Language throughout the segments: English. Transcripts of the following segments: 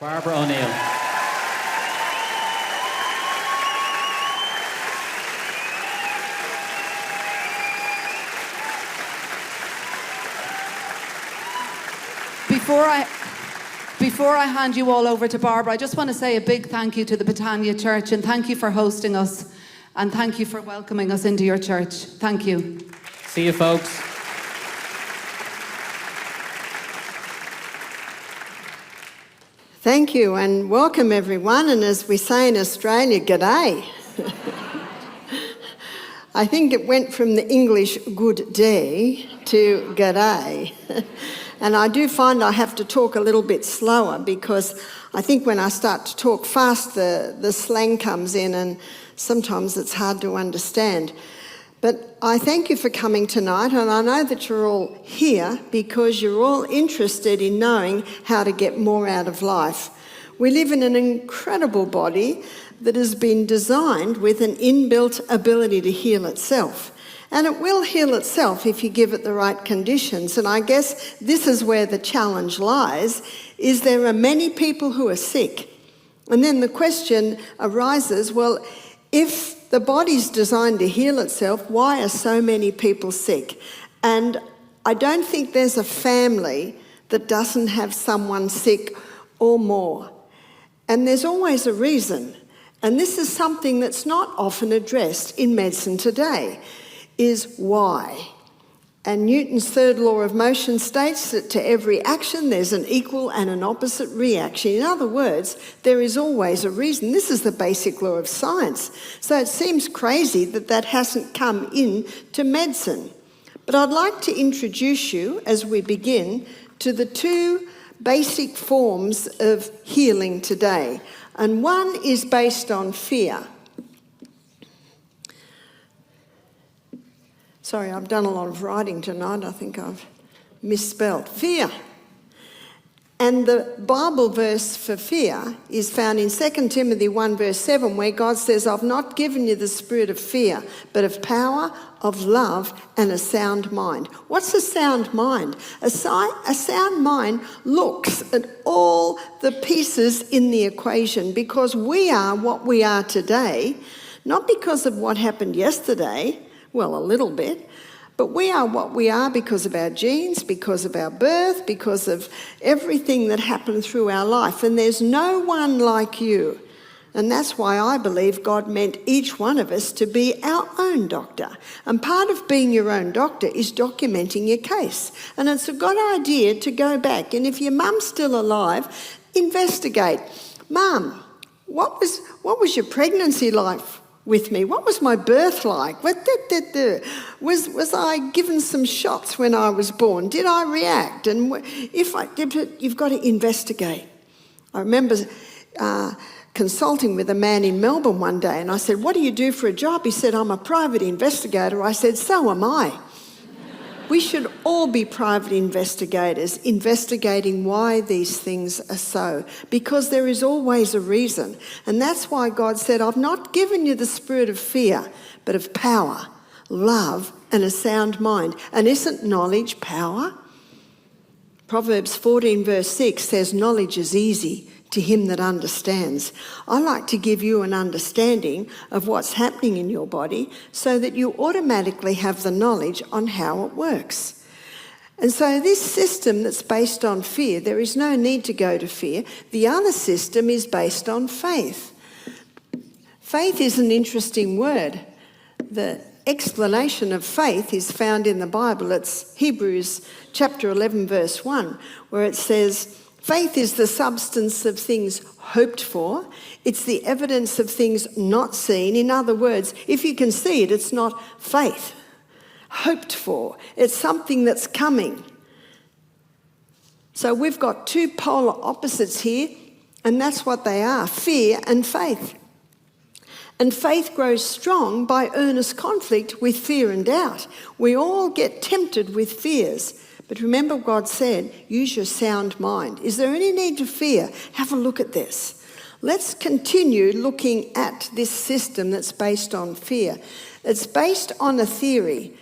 Barbara O'Neill. Before I hand you all over to Barbara, I just want to say a big thank you to the Britannia Church, and thank you for hosting us, and thank you for welcoming us into your church. Thank you. See you, folks. Thank you and welcome everyone, and as we say in Australia, g'day. I think it went from the English good day to g'day. And I do find I have to talk a little bit slower because I think when I start to talk fast, the slang comes in and sometimes it's hard to understand. But I thank you for coming tonight, and I know that you're all here because you're all interested in knowing how to get more out of life. We live in an incredible body that has been designed with an inbuilt ability to heal itself. And it will heal itself if you give it the right conditions. And I guess this is where the challenge lies, is there are many people who are sick. And then the question arises, well, if the body's designed to heal itself, why are so many people sick? And I don't think there's a family that doesn't have someone sick or more. And there's always a reason. And this is something that's not often addressed in medicine today, is why. And Newton's third law of motion states that to every action there's an equal and an opposite reaction. In other words, there is always a reason. This is the basic law of science. So it seems crazy that that hasn't come into medicine. But I'd like to introduce you, as we begin, to the two basic forms of healing today. And one is based on fear. Sorry, I've done a lot of writing tonight. I think I've misspelled. Fear. And the Bible verse for fear is found in 2 Timothy 1 verse 7, where God says, I've not given you the spirit of fear, but of power, of love, and a sound mind. What's a sound mind? A sound mind looks at all the pieces in the equation, because we are what we are today, not because of what happened yesterday, well, a little bit, but we are what we are because of our genes, because of our birth, because of everything that happened through our life. And there's no one like you. And that's why I believe God meant each one of us to be our own doctor. And part of being your own doctor is documenting your case. And it's a good idea to go back. And if your mum's still alive, investigate. Mum, what was your pregnancy like with me? What was my birth like? Was I given some shots when I was born? Did I react? And if I did, you've got to investigate. I remember consulting with a man in Melbourne one day, and I said, what do you do for a job? He said, I'm a private investigator. I said, so am I. We should all be private investigators, investigating why these things are so, because there is always a reason. And that's why God said, I've not given you the spirit of fear, but of power, love, and a sound mind. And isn't knowledge power? Proverbs 14 verse 6 says, knowledge is easy to him that understands. I like to give you an understanding of what's happening in your body so that you automatically have the knowledge on how it works. And so this system that's based on fear, there is no need to go to fear. The other system is based on faith. Faith is an interesting word. The explanation of faith is found in the Bible. It's Hebrews chapter 11 verse 1, where it says, faith is the substance of things hoped for. It's the evidence of things not seen. In other words, if you can see it, it's not faith. Hoped for. It's something that's coming. So we've got two polar opposites here, and that's what they are, fear and faith. And faith grows strong by earnest conflict with fear and doubt. We all get tempted with fears. But remember, God said, use your sound mind. Is there any need to fear? Have a look at this. Let's continue looking at this system that's based on fear. It's based on a theory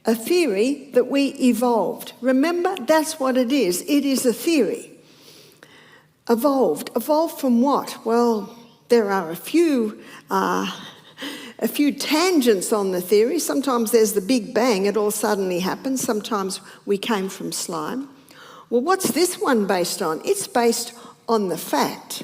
that we evolved. Remember, that's what it is. It is a theory. Evolved. Evolved from what? Well, there are a few tangents on the theory. Sometimes there's the Big Bang, it all suddenly happens. Sometimes we came from slime. Well, what's this one based on? It's based on the fact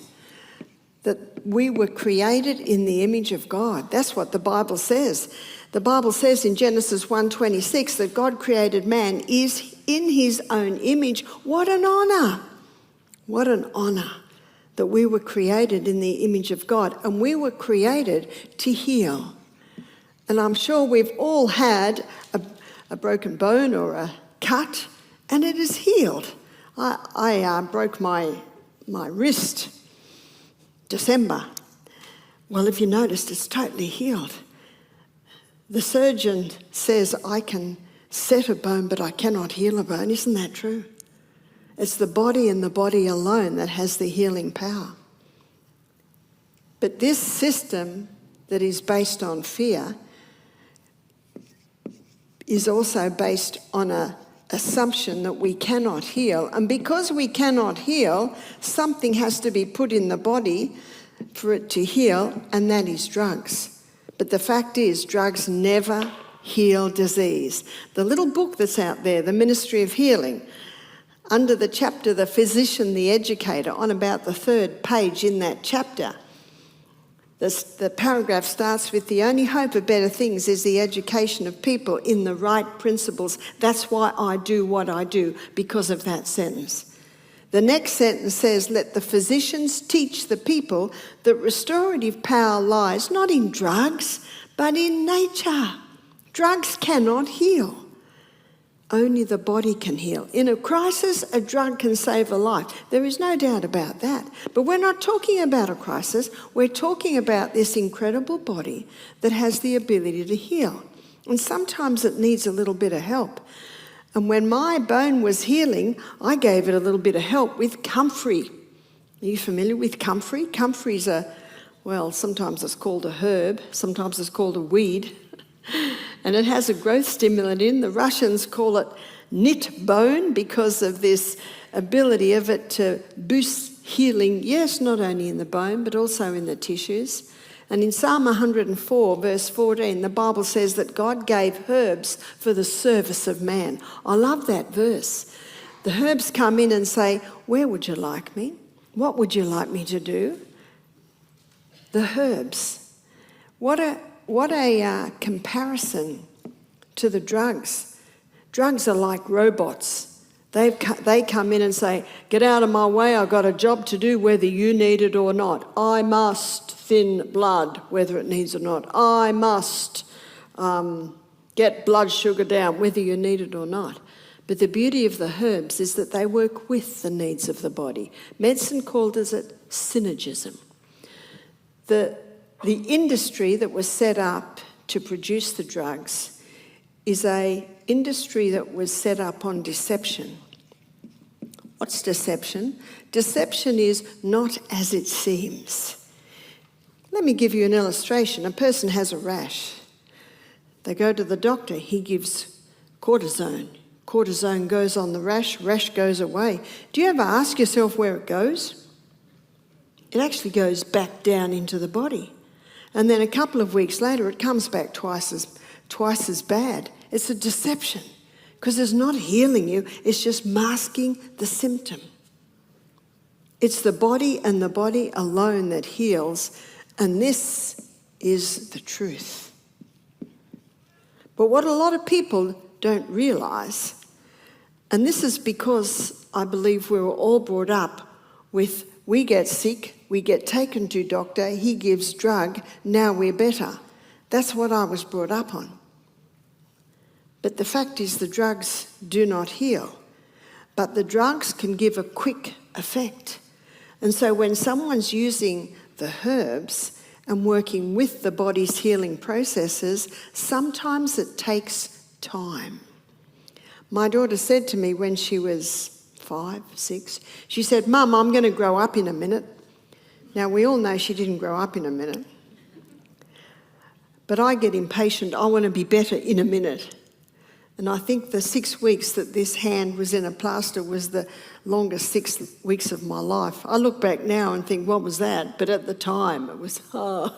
that we were created in the image of God. That's what the Bible says. The Bible says in Genesis 1:26 that God created man is in his own image. What an honour! What an honour that we were created in the image of God, and we were created to heal. And I'm sure we've all had a broken bone or a cut, and it is healed. I broke my wrist December. Well, if you noticed, it's totally healed. The surgeon says, I can set a bone, but I cannot heal a bone. Isn't that true? It's the body and the body alone that has the healing power. But this system that is based on fear is also based on an assumption that we cannot heal. And because we cannot heal, something has to be put in the body for it to heal, and that is drugs. But the fact is, drugs never heal disease. The little book that's out there, The Ministry of Healing, under the chapter, The Physician, the Educator, on about the 3rd page in that chapter, the paragraph starts with, the only hope of better things is the education of people in the right principles. That's why I do what I do, because of that sentence. The next sentence says, let the physicians teach the people that restorative power lies not in drugs, but in nature. Drugs cannot heal. Only the body can heal. In a crisis, a drug can save a life. There is no doubt about that. But we're not talking about a crisis. We're talking about this incredible body that has the ability to heal. And sometimes it needs a little bit of help. And when my bone was healing, I gave it a little bit of help with comfrey. Are you familiar with comfrey? Comfrey's sometimes it's called a herb, sometimes it's called a weed. And it has a growth stimulant in. The Russians call it knit bone because of this ability of it to boost healing, yes, not only in the bone, but also in the tissues. And in Psalm 104, verse 14, the Bible says that God gave herbs for the service of man. I love that verse. The herbs come in and say, where would you like me? What would you like me to do? The herbs. What a comparison to the drugs. Drugs are like robots. They come in and say, get out of my way, I've got a job to do whether you need it or not. I must thin blood whether it needs or not. I must get blood sugar down whether you need it or not. But the beauty of the herbs is that they work with the needs of the body. Medicine calls it synergism. The industry that was set up to produce the drugs is an industry that was set up on deception. What's deception? Deception is not as it seems. Let me give you an illustration. A person has a rash. They go to the doctor. He gives cortisone. Cortisone goes on the rash. Rash goes away. Do you ever ask yourself where it goes? It actually goes back down into the body. And then a couple of weeks later, it comes back twice as bad. It's a deception because it's not healing you. It's just masking the symptom. It's the body and the body alone that heals, and this is the truth. But what a lot of people don't realise, and this is because I believe we were all brought up with, we get sick, we get taken to doctor, he gives drug, now we're better. That's what I was brought up on. But the fact is the drugs do not heal, but the drugs can give a quick effect. And so when someone's using the herbs and working with the body's healing processes, sometimes it takes time. My daughter said to me when she was 5, 6, she said, Mum, I'm going to grow up in a minute. Now, we all know she didn't grow up in a minute. But I get impatient. I want to be better in a minute. And I think the 6 weeks that this hand was in a plaster was the longest 6 weeks of my life. I look back now and think, what was that? But at the time, it was, oh.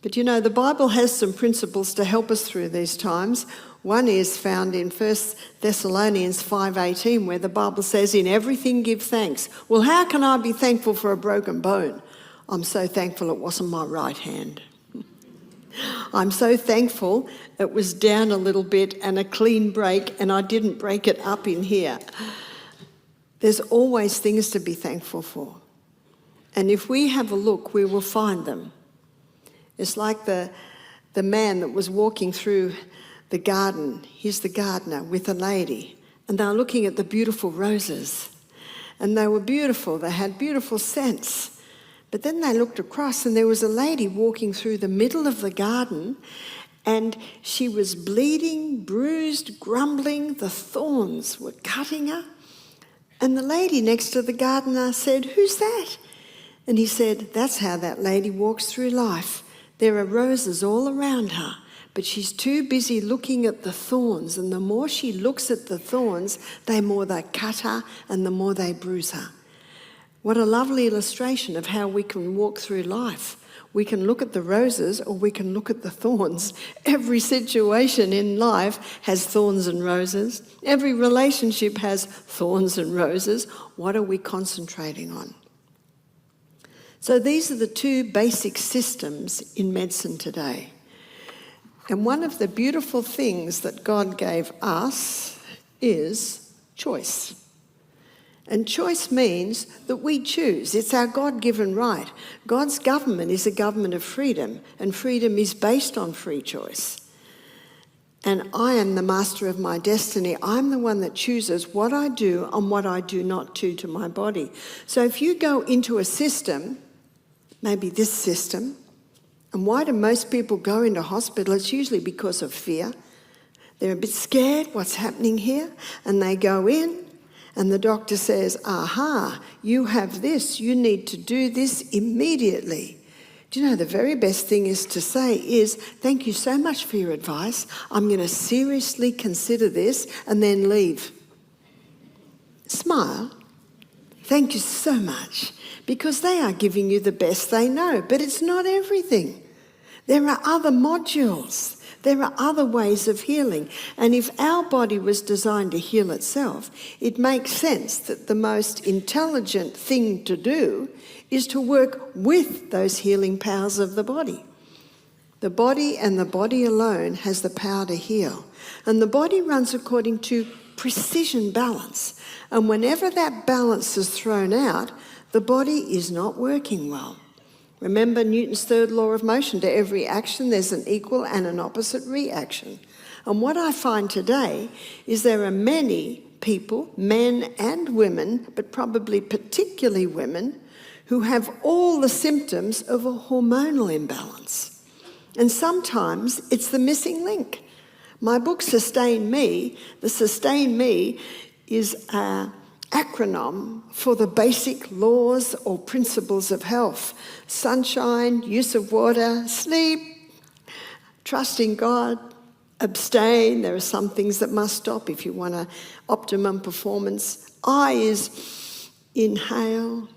But you know, the Bible has some principles to help us through these times. One is found in 1 Thessalonians 5:18, where the Bible says, in everything give thanks. Well, how can I be thankful for a broken bone? I'm so thankful it wasn't my right hand. I'm so thankful it was down a little bit and a clean break and I didn't break it up in here. There's always things to be thankful for. And if we have a look, we will find them. It's like the man that was walking through the garden. He's the gardener with a lady. And they were looking at the beautiful roses. And they were beautiful. They had beautiful scents. But then they looked across and there was a lady walking through the middle of the garden and she was bleeding, bruised, grumbling. The thorns were cutting her. And the lady next to the gardener said, who's that? And he said, that's how that lady walks through life. There are roses all around her, but she's too busy looking at the thorns. And the more she looks at the thorns, the more they cut her and the more they bruise her. What a lovely illustration of how we can walk through life. We can look at the roses or we can look at the thorns. Every situation in life has thorns and roses. Every relationship has thorns and roses. What are we concentrating on? So these are the two basic systems in medicine today. And one of the beautiful things that God gave us is choice. And choice means that we choose. It's our God-given right. God's government is a government of freedom, and freedom is based on free choice. And I am the master of my destiny. I'm the one that chooses what I do and what I do not do to my body. So if you go into a system, maybe this system, and why do most people go into hospital? It's usually because of fear. They're a bit scared, what's happening here? And they go in, and the doctor says, aha, you have this, you need to do this immediately. Do you know, the very best thing is to say is, thank you so much for your advice. I'm going to seriously consider this, and then leave. Smile. Thank you so much. Because they are giving you the best they know, but it's not everything. There are other modules. There are other ways of healing. And if our body was designed to heal itself, it makes sense that the most intelligent thing to do is to work with those healing powers of the body. The body and the body alone has the power to heal. And the body runs according to precision balance. And whenever that balance is thrown out, the body is not working well. Remember Newton's third law of motion. To every action, there's an equal and an opposite reaction. And what I find today is there are many people, men and women, but probably particularly women, who have all the symptoms of a hormonal imbalance. And sometimes it's the missing link. My book, Sustain Me, the Sustain Me is a acronym for the basic laws or principles of health. Sunshine, use of water, sleep, trust in God, abstain. There are some things that must stop if you want optimum performance. I is inhale.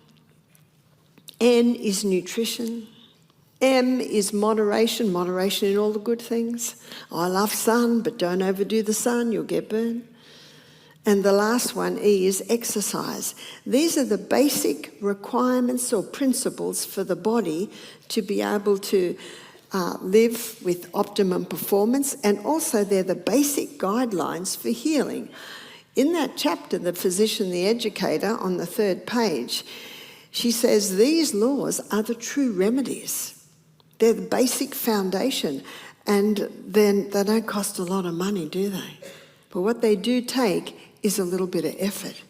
N is nutrition. M is moderation, moderation in all the good things. I love sun, but don't overdo the sun, you'll get burned. And the last one, E, is exercise. These are the basic requirements or principles for the body to be able to live with optimum performance, and also they're the basic guidelines for healing. In that chapter, The Physician, the Educator, on the 3rd page, she says these laws are the true remedies. They're the basic foundation, and then they don't cost a lot of money, do they? But what they do take is a little bit of effort.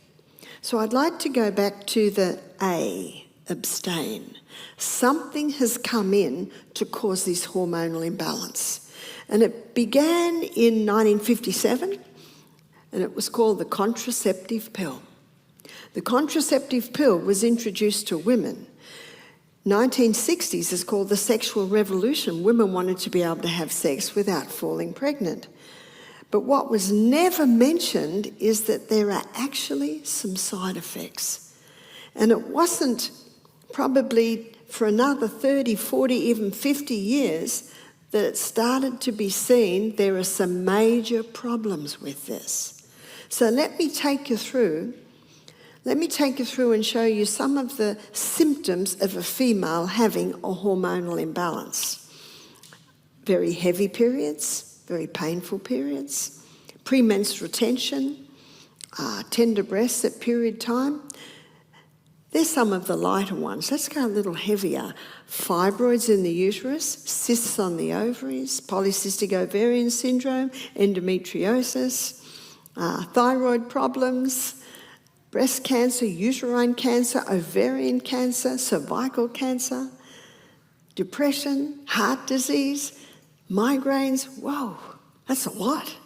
So I'd like to go back to the A, abstain. Something has come in to cause this hormonal imbalance. And it began in 1957, and it was called the contraceptive pill. The contraceptive pill was introduced to women. 1960s is called the sexual revolution. Women wanted to be able to have sex without falling pregnant. But what was never mentioned is that there are actually some side effects. And it wasn't probably for another 30, 40, even 50 years that it started to be seen there are some major problems with this. So let me take you through and show you some of the symptoms of a female having a hormonal imbalance. Very heavy periods, very painful periods, premenstrual tension, tender breasts at period time. There's some of the lighter ones. Let's go a little heavier. Fibroids in the uterus, cysts on the ovaries, polycystic ovarian syndrome, endometriosis, thyroid problems, breast cancer, uterine cancer, ovarian cancer, cervical cancer, depression, heart disease, migraines. Whoa, that's a lot.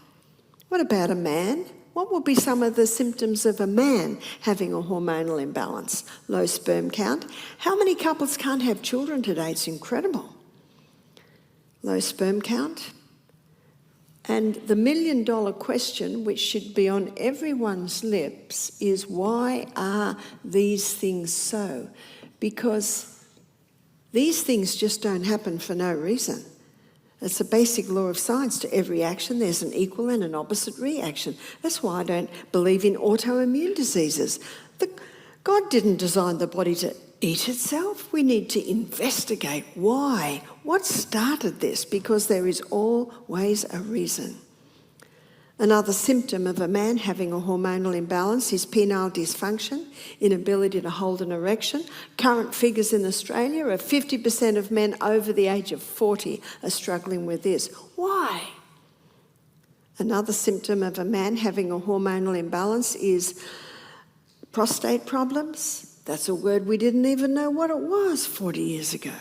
What about a man? What will be some of the symptoms of a man having a hormonal imbalance? Low sperm count. How many couples can't have children today? It's incredible. Low sperm count. And the million-dollar question, which should be on everyone's lips, is why are these things so? Because these things just don't happen for no reason. It's a basic law of science. To every action, there's an equal and an opposite reaction. That's why I don't believe in autoimmune diseases. God didn't design the body to eat itself. We need to investigate why. What started this? Because there is always a reason. Another symptom of a man having a hormonal imbalance is penile dysfunction, inability to hold an erection. Current figures in Australia are 50% of men over the age of 40 are struggling with this. Why? Another symptom of a man having a hormonal imbalance is prostate problems. That's a word we didn't even know what it was 40 years ago.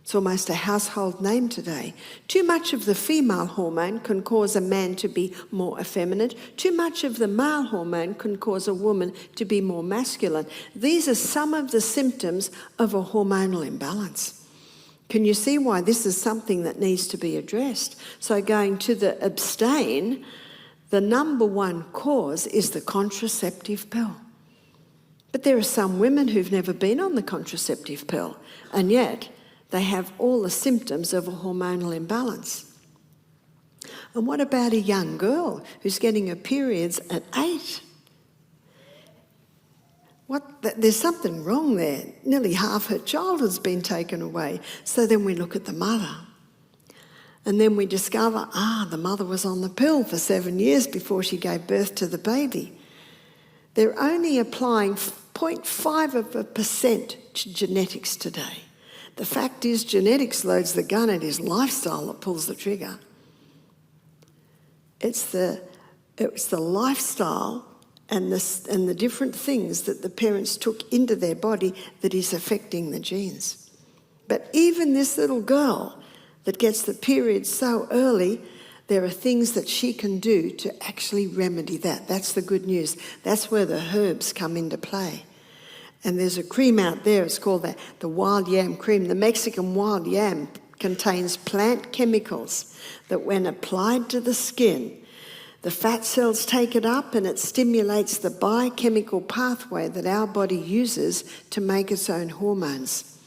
It's almost a household name today. Too much of the female hormone can cause a man to be more effeminate. Too much of the male hormone can cause a woman to be more masculine. These are some of the symptoms of a hormonal imbalance. Can you see why this is something that needs to be addressed? So going to the abstain, the number one cause is the contraceptive pill. But there are some women who've never been on the contraceptive pill, and yet they have all the symptoms of a hormonal imbalance. And what about a young girl who's getting her periods at 8? There's something wrong there. Nearly half her childhood's been taken away. So then we look at the mother. And then we discover, the mother was on the pill for 7 years before she gave birth to the baby. They're only applying 0.5% to genetics today. The fact is, genetics loads the gun, and it is lifestyle that pulls the trigger. It's the lifestyle and the different things that the parents took into their body that is affecting the genes. But even this little girl that gets the period so early, there are things that she can do to actually remedy that. That's the good news. That's where the herbs come into play. And there's a cream out there, it's called the wild yam cream. The Mexican wild yam contains plant chemicals that when applied to the skin, the fat cells take it up and it stimulates the biochemical pathway that our body uses to make its own hormones.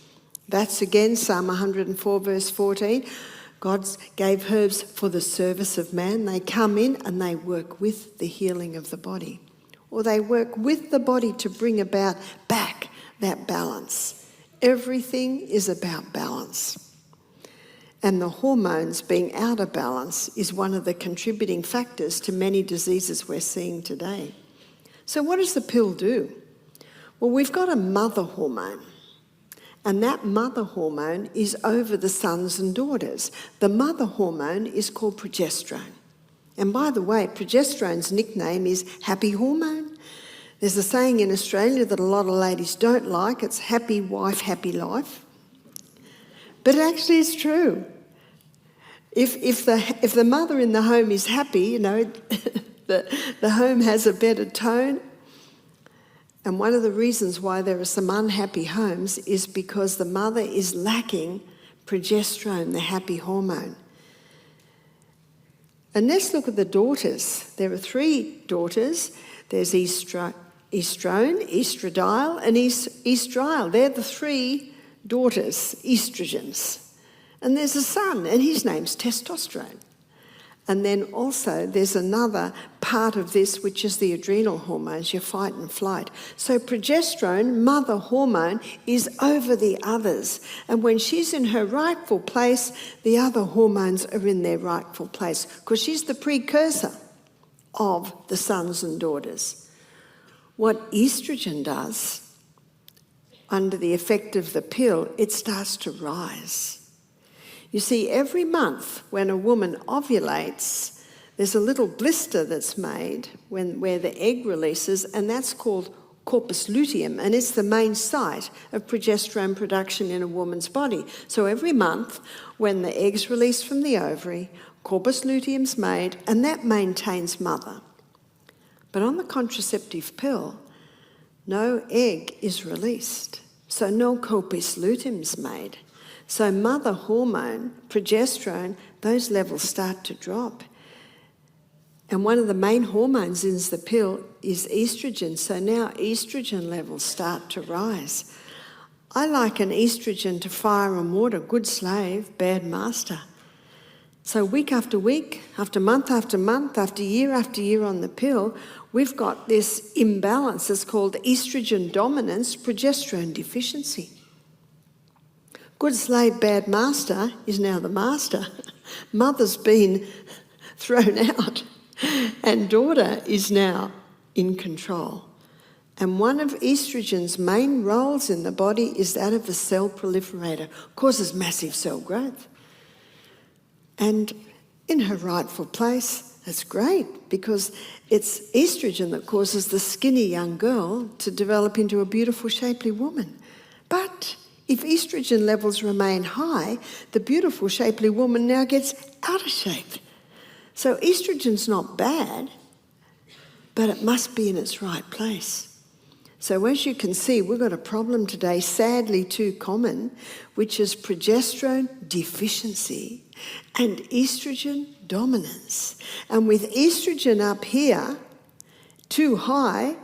That's again Psalm 104 verse 14. God gave herbs for the service of man. They come in and they work with the healing of the body. Or they work with the body to bring about back that balance. Everything is about balance. And the hormones being out of balance is one of the contributing factors to many diseases we're seeing today. So what does the pill do? Well, we've got a mother hormone. And that mother hormone is over the sons and daughters. The mother hormone is called progesterone. And by the way, progesterone's nickname is happy hormone. There's a saying in Australia that a lot of ladies don't like. It's happy wife, happy life. But actually it's true. If the mother in the home is happy, the home has a better tone. And one of the reasons why there are some unhappy homes is because the mother is lacking progesterone, the happy hormone. And let's look at the daughters. There are 3 daughters. There's estrone, estradiol, and estriol. They're the 3 daughters, estrogens. And there's a son, and his name's testosterone. And then also there's another part of this, which is the adrenal hormones, your fight and flight. So progesterone, mother hormone, is over the others. And when she's in her rightful place, the other hormones are in their rightful place, because she's the precursor of the sons and daughters. What estrogen does, under the effect of the pill, it starts to rise. You see, every month when a woman ovulates, there's a little blister that's made where the egg releases, and that's called corpus luteum, and it's the main site of progesterone production in a woman's body. So every month when the egg's released from the ovary, corpus luteum's made, and that maintains mother. But on the contraceptive pill, no egg is released, so no corpus luteum's made. So mother hormone, progesterone, those levels start to drop. And one of the main hormones in the pill is estrogen, so now estrogen levels start to rise. I liken estrogen to fire and water, good slave, bad master. So week after week, after month, after year on the pill, we've got this imbalance that's called estrogen dominance, progesterone deficiency. Good slave, bad master is now the master. Mother's been thrown out and daughter is now in control. And one of estrogen's main roles in the body is that of a cell proliferator, causes massive cell growth. And in her rightful place, that's great, because it's estrogen that causes the skinny young girl to develop into a beautiful, shapely woman. But if estrogen levels remain high, the beautiful, shapely woman now gets out of shape. So estrogen's not bad, but it must be in its right place. So as you can see, we've got a problem today, sadly too common, which is progesterone deficiency and estrogen dominance. And with estrogen up here, too high,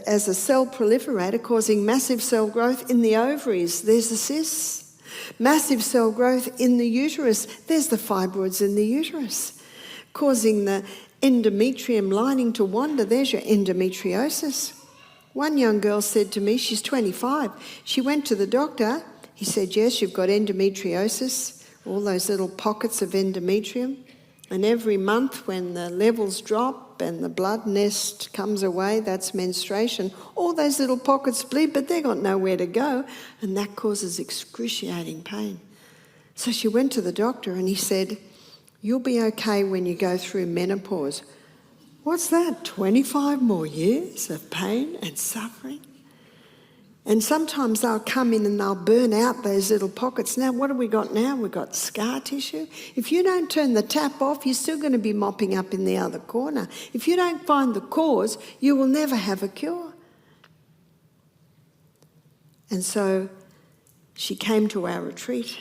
as a cell proliferator, causing massive cell growth in the ovaries, there's the cysts. Massive cell growth in the uterus, there's the fibroids in the uterus. Causing the endometrium lining to wander, there's your endometriosis. One young girl said to me, she's 25, she went to the doctor, he said, yes, you've got endometriosis, all those little pockets of endometrium. And every month when the levels drop and the blood nest comes away, that's menstruation, all those little pockets bleed, but they've got nowhere to go, and that causes excruciating pain. So she went to the doctor and he said, you'll be okay when you go through menopause. What's that, 25 more years of pain and suffering? And sometimes they'll come in and they'll burn out those little pockets. Now, what have we got now? We've got scar tissue. If you don't turn the tap off, you're still going to be mopping up in the other corner. If you don't find the cause, you will never have a cure. And so she came to our retreat.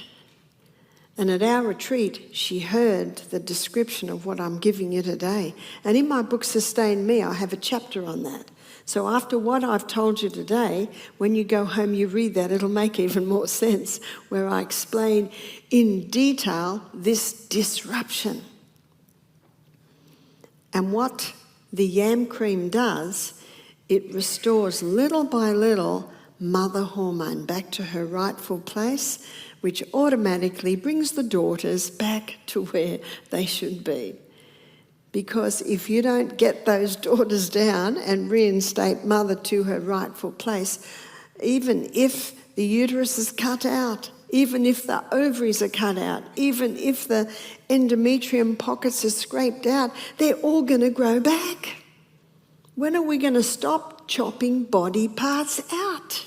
And at our retreat, she heard the description of what I'm giving you today. And in my book, Sustain Me, I have a chapter on that. So after what I've told you today, when you go home, you read that, it'll make even more sense, where I explain in detail this disruption. And what the yam cream does, it restores little by little mother hormone back to her rightful place, which automatically brings the daughters back to where they should be. Because if you don't get those daughters down and reinstate mother to her rightful place, even if the uterus is cut out, even if the ovaries are cut out, even if the endometrium pockets are scraped out, they're all going to grow back. When are we going to stop chopping body parts out?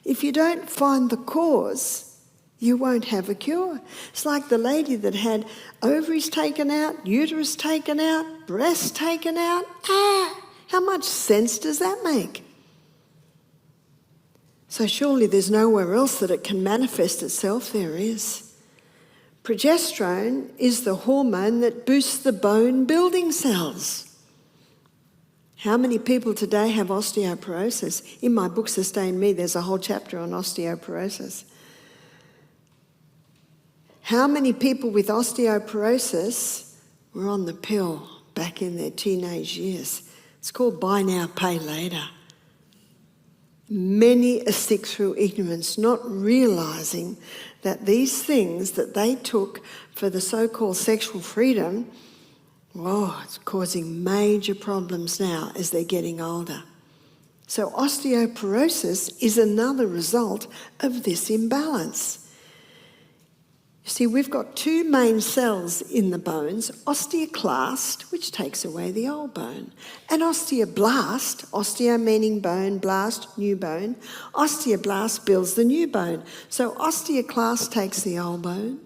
If you don't find the cause, you won't have a cure. It's like the lady that had ovaries taken out, uterus taken out, breasts taken out. How much sense does that make? So surely there's nowhere else that it can manifest itself. There is. Progesterone is the hormone that boosts the bone building cells. How many people today have osteoporosis? In my book, Sustain Me, there's a whole chapter on osteoporosis. How many people with osteoporosis were on the pill back in their teenage years? It's called buy now, pay later. Many are sick through ignorance, not realising that these things that they took for the so-called sexual freedom, it's causing major problems now as they're getting older. So osteoporosis is another result of this imbalance. You see, we've got two main cells in the bones, osteoclast, which takes away the old bone, and osteoblast, osteo meaning bone, blast, new bone. Osteoblast builds the new bone. So osteoclast takes the old bone,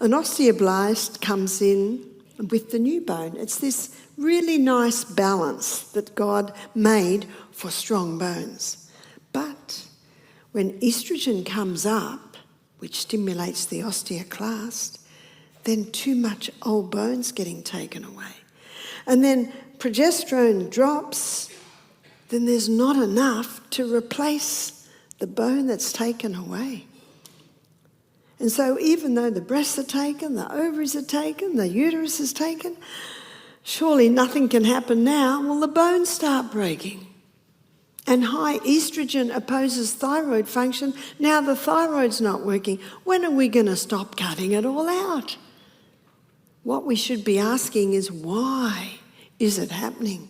and osteoblast comes in with the new bone. It's this really nice balance that God made for strong bones. But when estrogen comes up, which stimulates the osteoclast, then too much old bone's getting taken away. And then progesterone drops, then there's not enough to replace the bone that's taken away. And so even though the breasts are taken, the ovaries are taken, the uterus is taken, surely nothing can happen now. Well, the bones start breaking. And high estrogen opposes thyroid function. Now the thyroid's not working. When are we going to stop cutting it all out? What we should be asking is, why is it happening?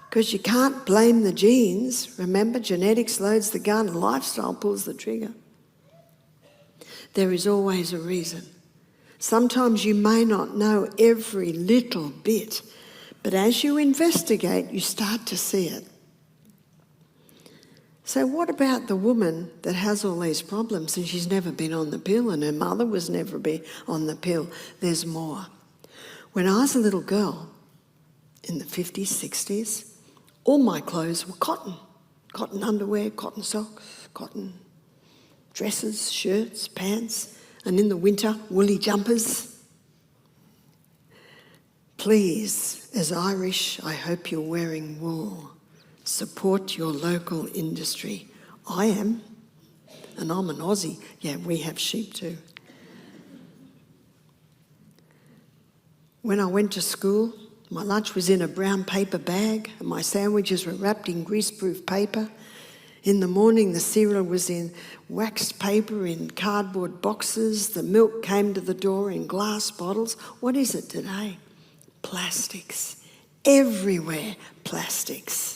Because you can't blame the genes. Remember, genetics loads the gun, lifestyle pulls the trigger. There is always a reason. Sometimes you may not know every little bit, but as you investigate, you start to see it. So what about the woman that has all these problems and she's never been on the pill and her mother was never on the pill? There's more. When I was a little girl in the 50s, 60s, all my clothes were cotton. Cotton underwear, cotton socks, cotton dresses, shirts, pants, and in the winter, woolly jumpers. Please, as Irish, I hope you're wearing wool. Support your local industry. I am, and I'm an Aussie. Yeah, we have sheep too. When I went to school, my lunch was in a brown paper bag and my sandwiches were wrapped in greaseproof paper. In the morning, the cereal was in waxed paper in cardboard boxes. The milk came to the door in glass bottles. What is it today? Plastics. Everywhere, plastics.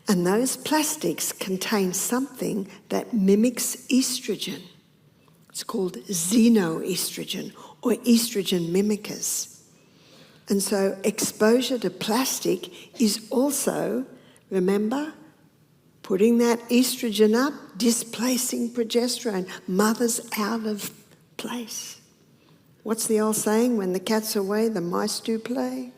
And those plastics contain something that mimics estrogen. It's called xenoestrogen or estrogen mimickers. And so exposure to plastic is also, remember, putting that estrogen up, displacing progesterone. Mother's out of place. What's the old saying? When the cat's away, the mice do play.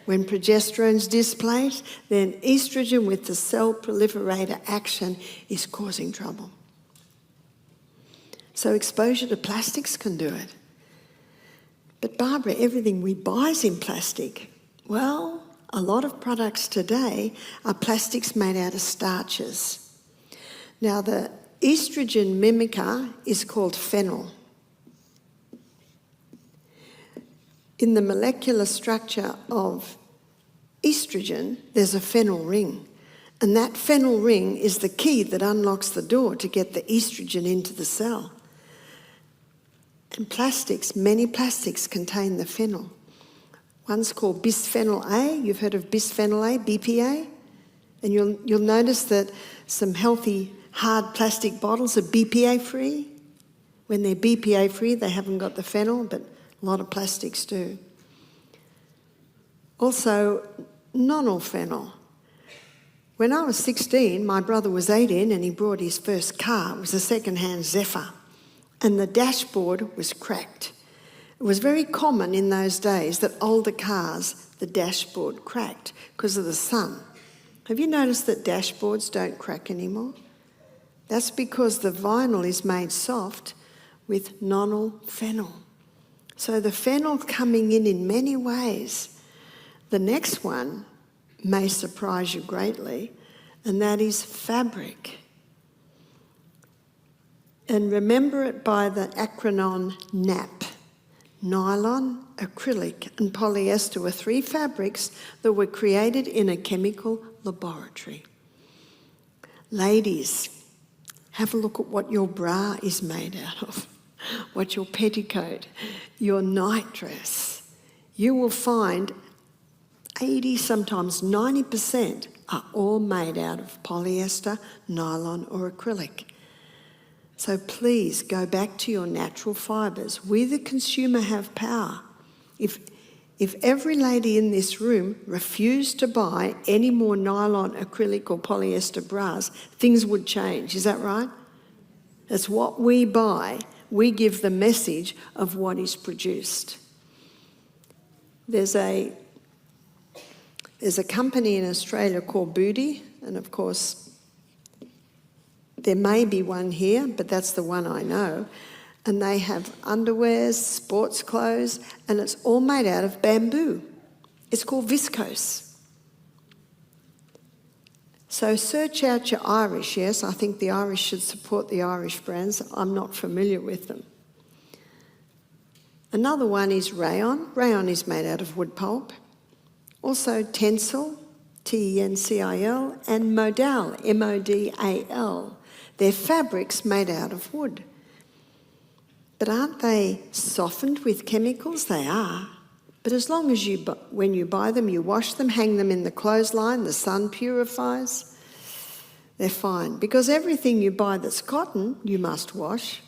When progesterone's displaced, then estrogen with the cell proliferator action is causing trouble. So exposure to plastics can do it. But Barbara, everything we buy is in plastic. Well, a lot of products today are plastics made out of starches. Now, the estrogen mimicker is called phenol. In the molecular structure of estrogen, there's a phenyl ring. And that phenyl ring is the key that unlocks the door to get the estrogen into the cell. And plastics, many plastics contain the phenyl. One's called bisphenol A. You've heard of bisphenol A, BPA? And you'll notice that some healthy, hard plastic bottles are BPA-free. When they're BPA-free, they haven't got the phenyl, but a lot of plastics do. Also, nonylphenol. When I was 16, my brother was 18 and he brought his first car. It was a second-hand Zephyr. And the dashboard was cracked. It was very common in those days that older cars, the dashboard cracked because of the sun. Have you noticed that dashboards don't crack anymore? That's because the vinyl is made soft with nonyl fennel. So the fennel's coming in many ways. The next one may surprise you greatly, and that is fabric. And remember it by the acronym NAP. Nylon, acrylic and polyester were 3 fabrics that were created in a chemical laboratory. Ladies, have a look at what your bra is made out of, what your petticoat, your night dress. You will find 80, sometimes 90% are all made out of polyester, nylon or acrylic. So please go back to your natural fibres. We, the consumer, have power. If every lady in this room refused to buy any more nylon, acrylic or polyester bras, things would change. Is that right? That's what we buy. We give the message of what is produced. There's a company in Australia called Booty, and of course there may be one here, but that's the one I know. And they have underwears, sports clothes, and it's all made out of bamboo. It's called viscose. So search out your Irish. Yes, I think the Irish should support the Irish brands. I'm not familiar with them. Another one is rayon. Rayon is made out of wood pulp. Also tencel, Tencil, and modal, Modal. They're fabrics made out of wood. But aren't they softened with chemicals? They are. But as long as when you buy them, you wash them, hang them in the clothesline, the sun purifies, they're fine. Because everything you buy that's cotton, you must wash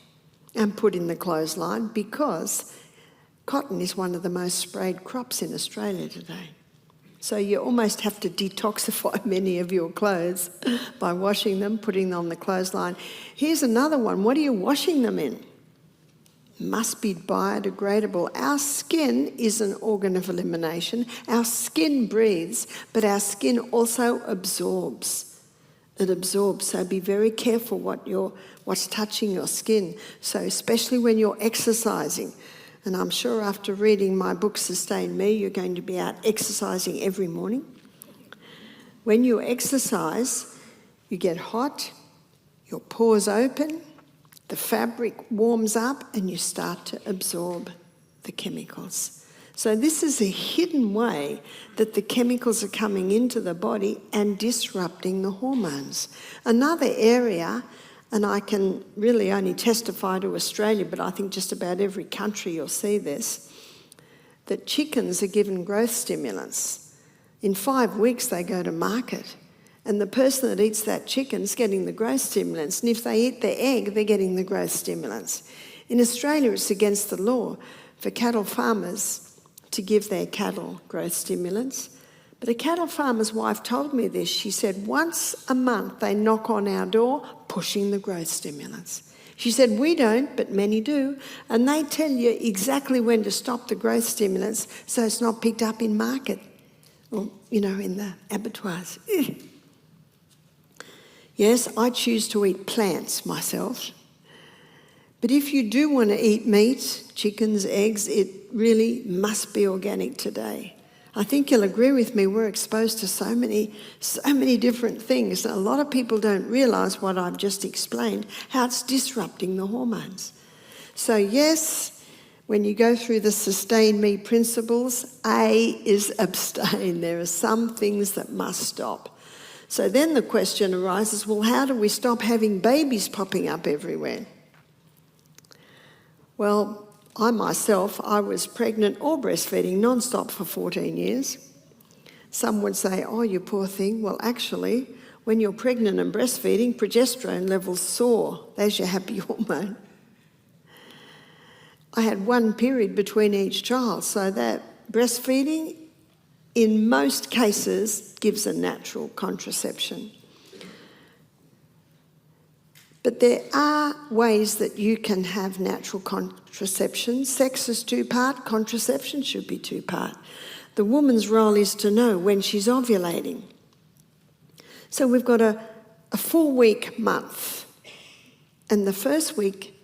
and put in the clothesline, because cotton is one of the most sprayed crops in Australia today. So you almost have to detoxify many of your clothes by washing them, putting them on the clothesline. Here's another one. What are you washing them in? Must be biodegradable. Our skin is an organ of elimination. Our skin breathes, but our skin also absorbs. It absorbs, so be very careful what's touching your skin. So especially when you're exercising. And I'm sure after reading my book, Sustain Me, you're going to be out exercising every morning. When you exercise, you get hot, your pores open, the fabric warms up, and you start to absorb the chemicals. So this is a hidden way that the chemicals are coming into the body and disrupting the hormones. Another area, and I can really only testify to Australia, but I think just about every country you'll see this, that chickens are given growth stimulants. In 5 weeks they go to market, and the person that eats that chicken's getting the growth stimulants, and if they eat the egg, they're getting the growth stimulants. In Australia, it's against the law for cattle farmers to give their cattle growth stimulants. But a cattle farmer's wife told me this. She said once a month they knock on our door pushing the growth stimulants. She said we don't, but many do, and they tell you exactly when to stop the growth stimulants so it's not picked up in market or, in the abattoirs. Yes, I choose to eat plants myself. But if you do want to eat meat, chickens, eggs, it really must be organic today. I think you'll agree with me, we're exposed to so many different things. A lot of people don't realise what I've just explained, how it's disrupting the hormones. So yes, when you go through the Sustain Me principles, A is abstain. There are some things that must stop. So then the question arises, well, how do we stop having babies popping up everywhere? Well, I was pregnant or breastfeeding non-stop for 14 years. Some would say, oh, you poor thing. Well, actually, when you're pregnant and breastfeeding, progesterone levels soar. There's your happy hormone. I had 1 period between each child, so that breastfeeding, in most cases, gives a natural contraception. But there are ways that you can have natural contraception. Sex is 2-part, contraception should be 2-part. The woman's role is to know when she's ovulating. So we've got a 4-week month, and the first week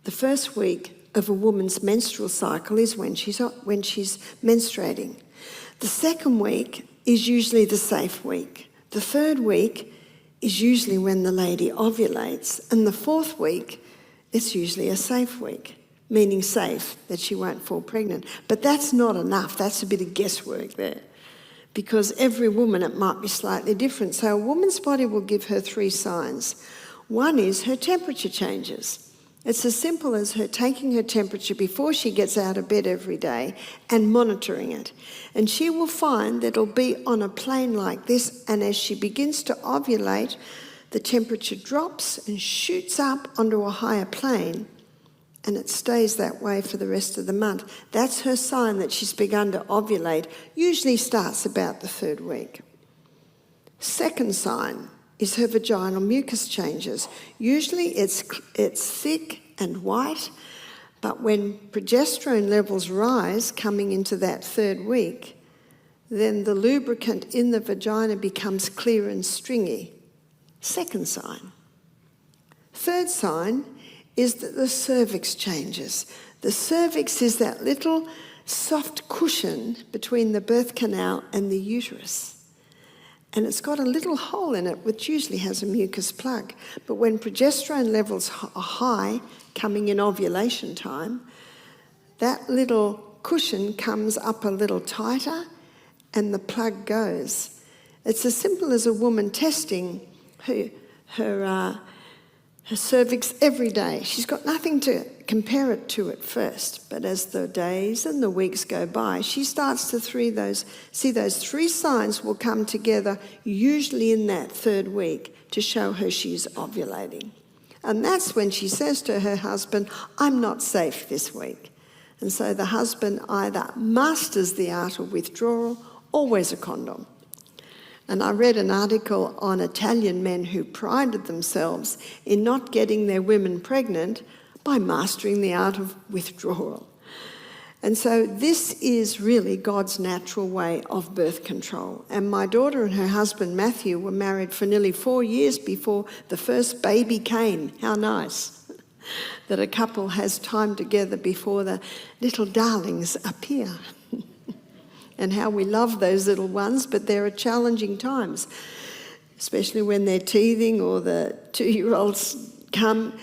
The first week of a woman's menstrual cycle is when she's menstruating. The second week is usually the safe week. The third week is usually when the lady ovulates. And the fourth week, it's usually a safe week, meaning safe, that she won't fall pregnant. But that's not enough. That's a bit of guesswork there. Because every woman, it might be slightly different. So a woman's body will give her 3 signs. One is her temperature changes. It's as simple as her taking her temperature before she gets out of bed every day and monitoring it. And she will find that it'll be on a plane like this, and as she begins to ovulate, the temperature drops and shoots up onto a higher plane, and it stays that way for the rest of the month. That's her sign that she's begun to ovulate. Usually starts about the 3rd week. Second sign is her vaginal mucus changes. Usually it's thick and white, but when progesterone levels rise coming into that 3rd week, then the lubricant in the vagina becomes clear and stringy. Second sign. Third sign is that the cervix changes. The cervix is that little soft cushion between the birth canal and the uterus. And it's got a little hole in it which usually has a mucus plug. But when progesterone levels are high, coming in ovulation time, that little cushion comes up a little tighter and the plug goes. It's as simple as a woman testing her cervix every day. She's got nothing to compare it to at first, but as the days and the weeks go by, she starts to see those 3 signs will come together, usually in that 3rd week, to show her she's ovulating. And that's when she says to her husband, "I'm not safe this week." And so the husband either masters the art of withdrawal or wears a condom. And I read an article on Italian men who prided themselves in not getting their women pregnant by mastering the art of withdrawal. And so this is really God's natural way of birth control. And my daughter and her husband Matthew were married for nearly 4 years before the first baby came. How nice that a couple has time together before the little darlings appear. And how we love those little ones, but there are challenging times, especially when they're teething or the 2-year-olds come.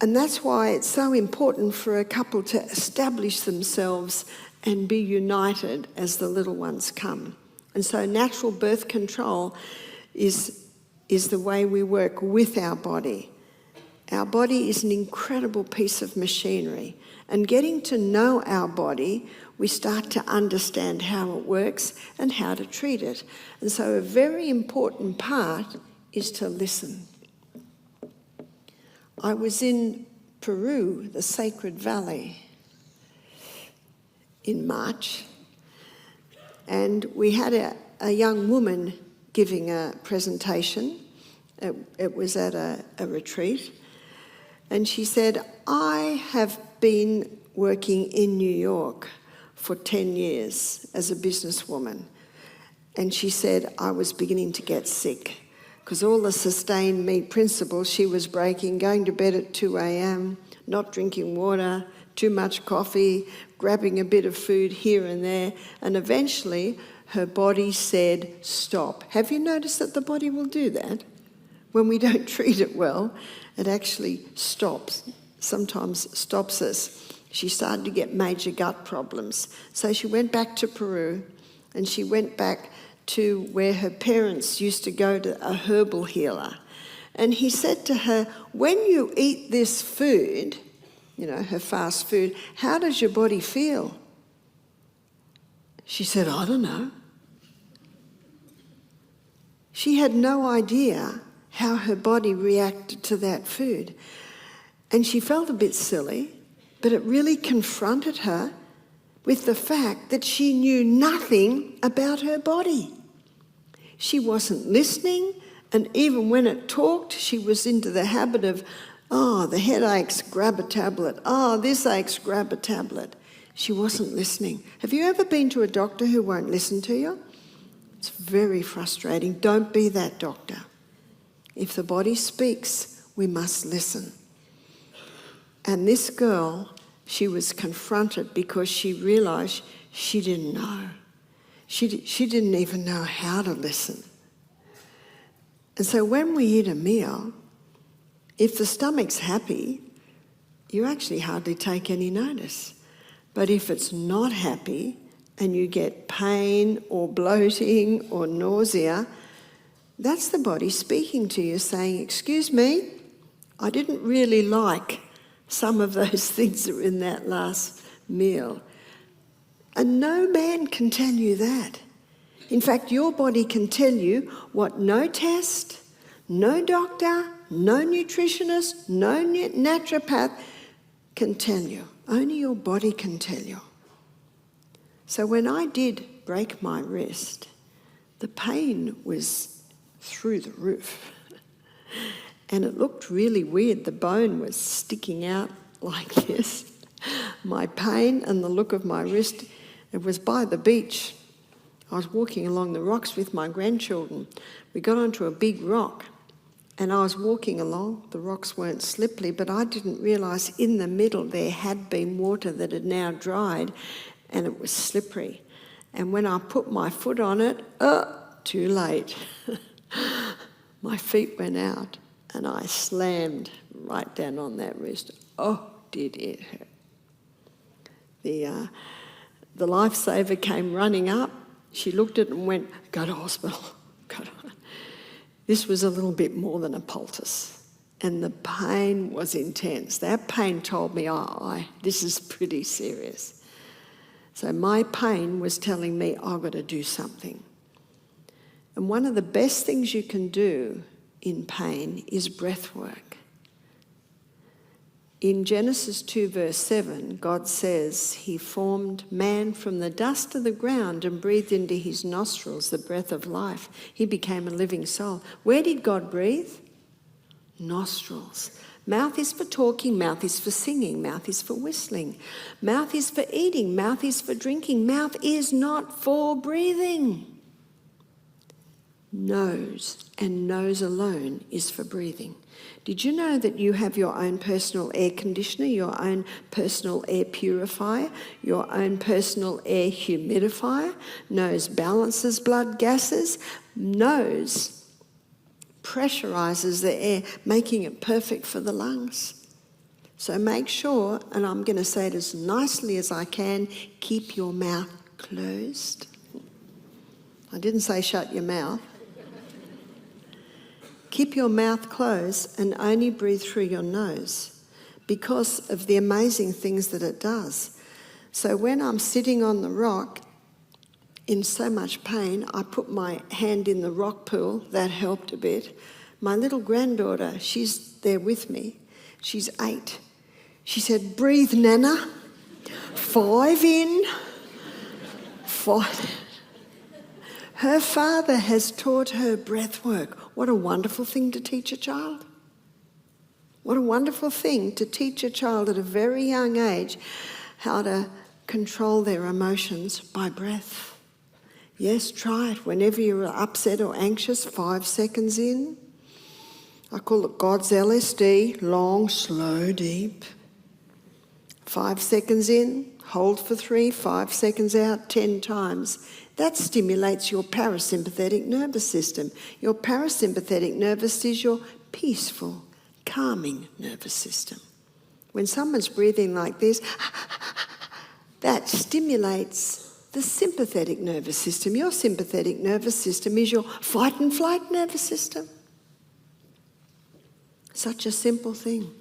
And that's why it's so important for a couple to establish themselves and be united as the little ones come. And so natural birth control is the way we work with our body. Our body is an incredible piece of machinery. And getting to know our body, we start to understand how it works and how to treat it. And so a very important part is to listen. I was in Peru, the Sacred Valley, in March, and we had a young woman giving a presentation. It was at a retreat, and she said, "I have been working in New York for 10 years as a businesswoman." And she said, "I was beginning to get sick because all the sustained meat principles she was breaking, going to bed at 2 a.m, not drinking water, too much coffee, grabbing a bit of food here and there, and eventually her body said, stop." Have you noticed that the body will do that? When we don't treat it well, it actually stops, sometimes stops us. She started to get major gut problems. So she went back to Peru, and she went back to where her parents used to go to a herbal healer. And he said to her, "When you eat this food," you know, her fast food, "how does your body feel?" She said, "I don't know." She had no idea how her body reacted to that food. And she felt a bit silly, but it really confronted her with the fact that she knew nothing about her body. She wasn't listening, and even when it talked, she was into the habit of, "Oh, the head aches, grab a tablet. Oh, this aches, grab a tablet." She wasn't listening. Have you ever been to a doctor who won't listen to you? It's very frustrating. Don't be that doctor. If the body speaks, we must listen. And this girl, she was confronted because she realised she didn't know. She didn't even know how to listen. And so when we eat a meal, if the stomach's happy, you actually hardly take any notice. But if it's not happy and you get pain or bloating or nausea, that's the body speaking to you saying, excuse me, I didn't really like some of those things that were in that last meal. And no man can tell you that. In fact, your body can tell you what no test, no doctor, no nutritionist, no naturopath can tell you. Only your body can tell you. So when I did break my wrist, the pain was through the roof. And it looked really weird. The bone was sticking out like this. My pain and the look of my wrist, it was by the beach. I was walking along the rocks with my grandchildren. We got onto a big rock and I was walking along. The rocks weren't slippery, but I didn't realise in the middle there had been water that had now dried and it was slippery. And when I put my foot on it, too late. My feet went out and I slammed right down on that wrist. Oh, did it hurt. The lifesaver came running up. She looked at it and went, go to hospital. Go to... This was a little bit more than a poultice. And the pain was intense. That pain told me, this is pretty serious. So my pain was telling me I've got to do something. And one of the best things you can do in pain is breath work. In Genesis 2 verse 7, God says he formed man from the dust of the ground and breathed into his nostrils the breath of life. He became a living soul. Where did God breathe? Nostrils. Mouth is for talking, mouth is for singing, mouth is for whistling. Mouth is for eating, mouth is for drinking. Mouth is not for breathing. Nose, and nose alone, is for breathing. Did you know that you have your own personal air conditioner, your own personal air purifier, your own personal air humidifier? Nose balances blood gases. Nose pressurizes the air, making it perfect for the lungs. So make sure, and I'm going to say it as nicely as I can, keep your mouth closed. I didn't say shut your mouth. Keep your mouth closed and only breathe through your nose because of the amazing things that it does. So when I'm sitting on the rock in so much pain, I put my hand in the rock pool. That helped a bit. My little granddaughter, she's there with me. She's 8. She said, breathe, Nana. 5 in, 5. Her father has taught her breath work. What a wonderful thing to teach a child. What a wonderful thing to teach a child at a very young age how to control their emotions by breath. Yes, try it. Whenever you're upset or anxious, 5 seconds in. I call it God's LSD, long, slow, deep. 5 seconds in, hold for 3, 5 seconds out, 10 times. That stimulates your parasympathetic nervous system. Your parasympathetic nervous is your peaceful, calming nervous system. When someone's breathing like this, that stimulates the sympathetic nervous system. Your sympathetic nervous system is your fight and flight nervous system. Such a simple thing.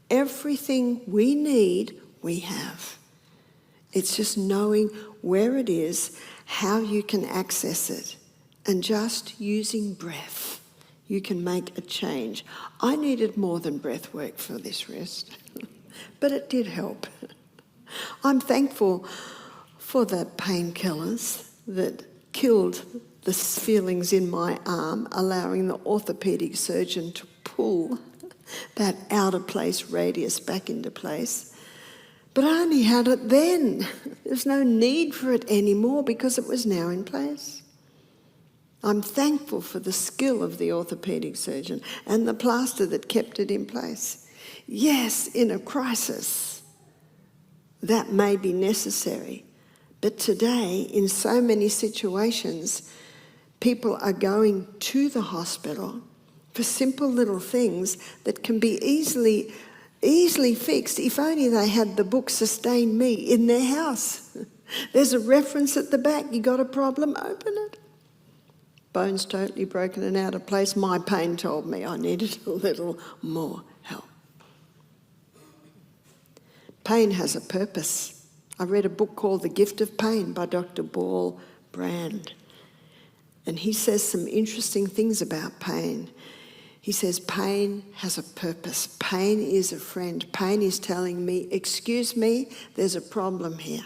Everything we need, we have. It's just knowing where it is, how you can access it, and just using breath, you can make a change. I needed more than breath work for this rest, but it did help. I'm thankful for the painkillers that killed the feelings in my arm, allowing the orthopaedic surgeon to pull that out of place radius back into place. But I only had it then. There's no need for it anymore because it was now in place. I'm thankful for the skill of the orthopaedic surgeon and the plaster that kept it in place. Yes, in a crisis, that may be necessary. But today, in so many situations, people are going to the hospital for simple little things that can be easily fixed if only they had the book Sustain Me in their house. There's a reference at the back. You got a problem? Open it. Bones totally broken and out of place. My pain told me I needed a little more help. Pain has a purpose. I read a book called The Gift of Pain by Dr. Paul Brand. And he says some interesting things about pain. He says pain has a purpose. Pain is a friend. Pain is telling me, excuse me, there's a problem here.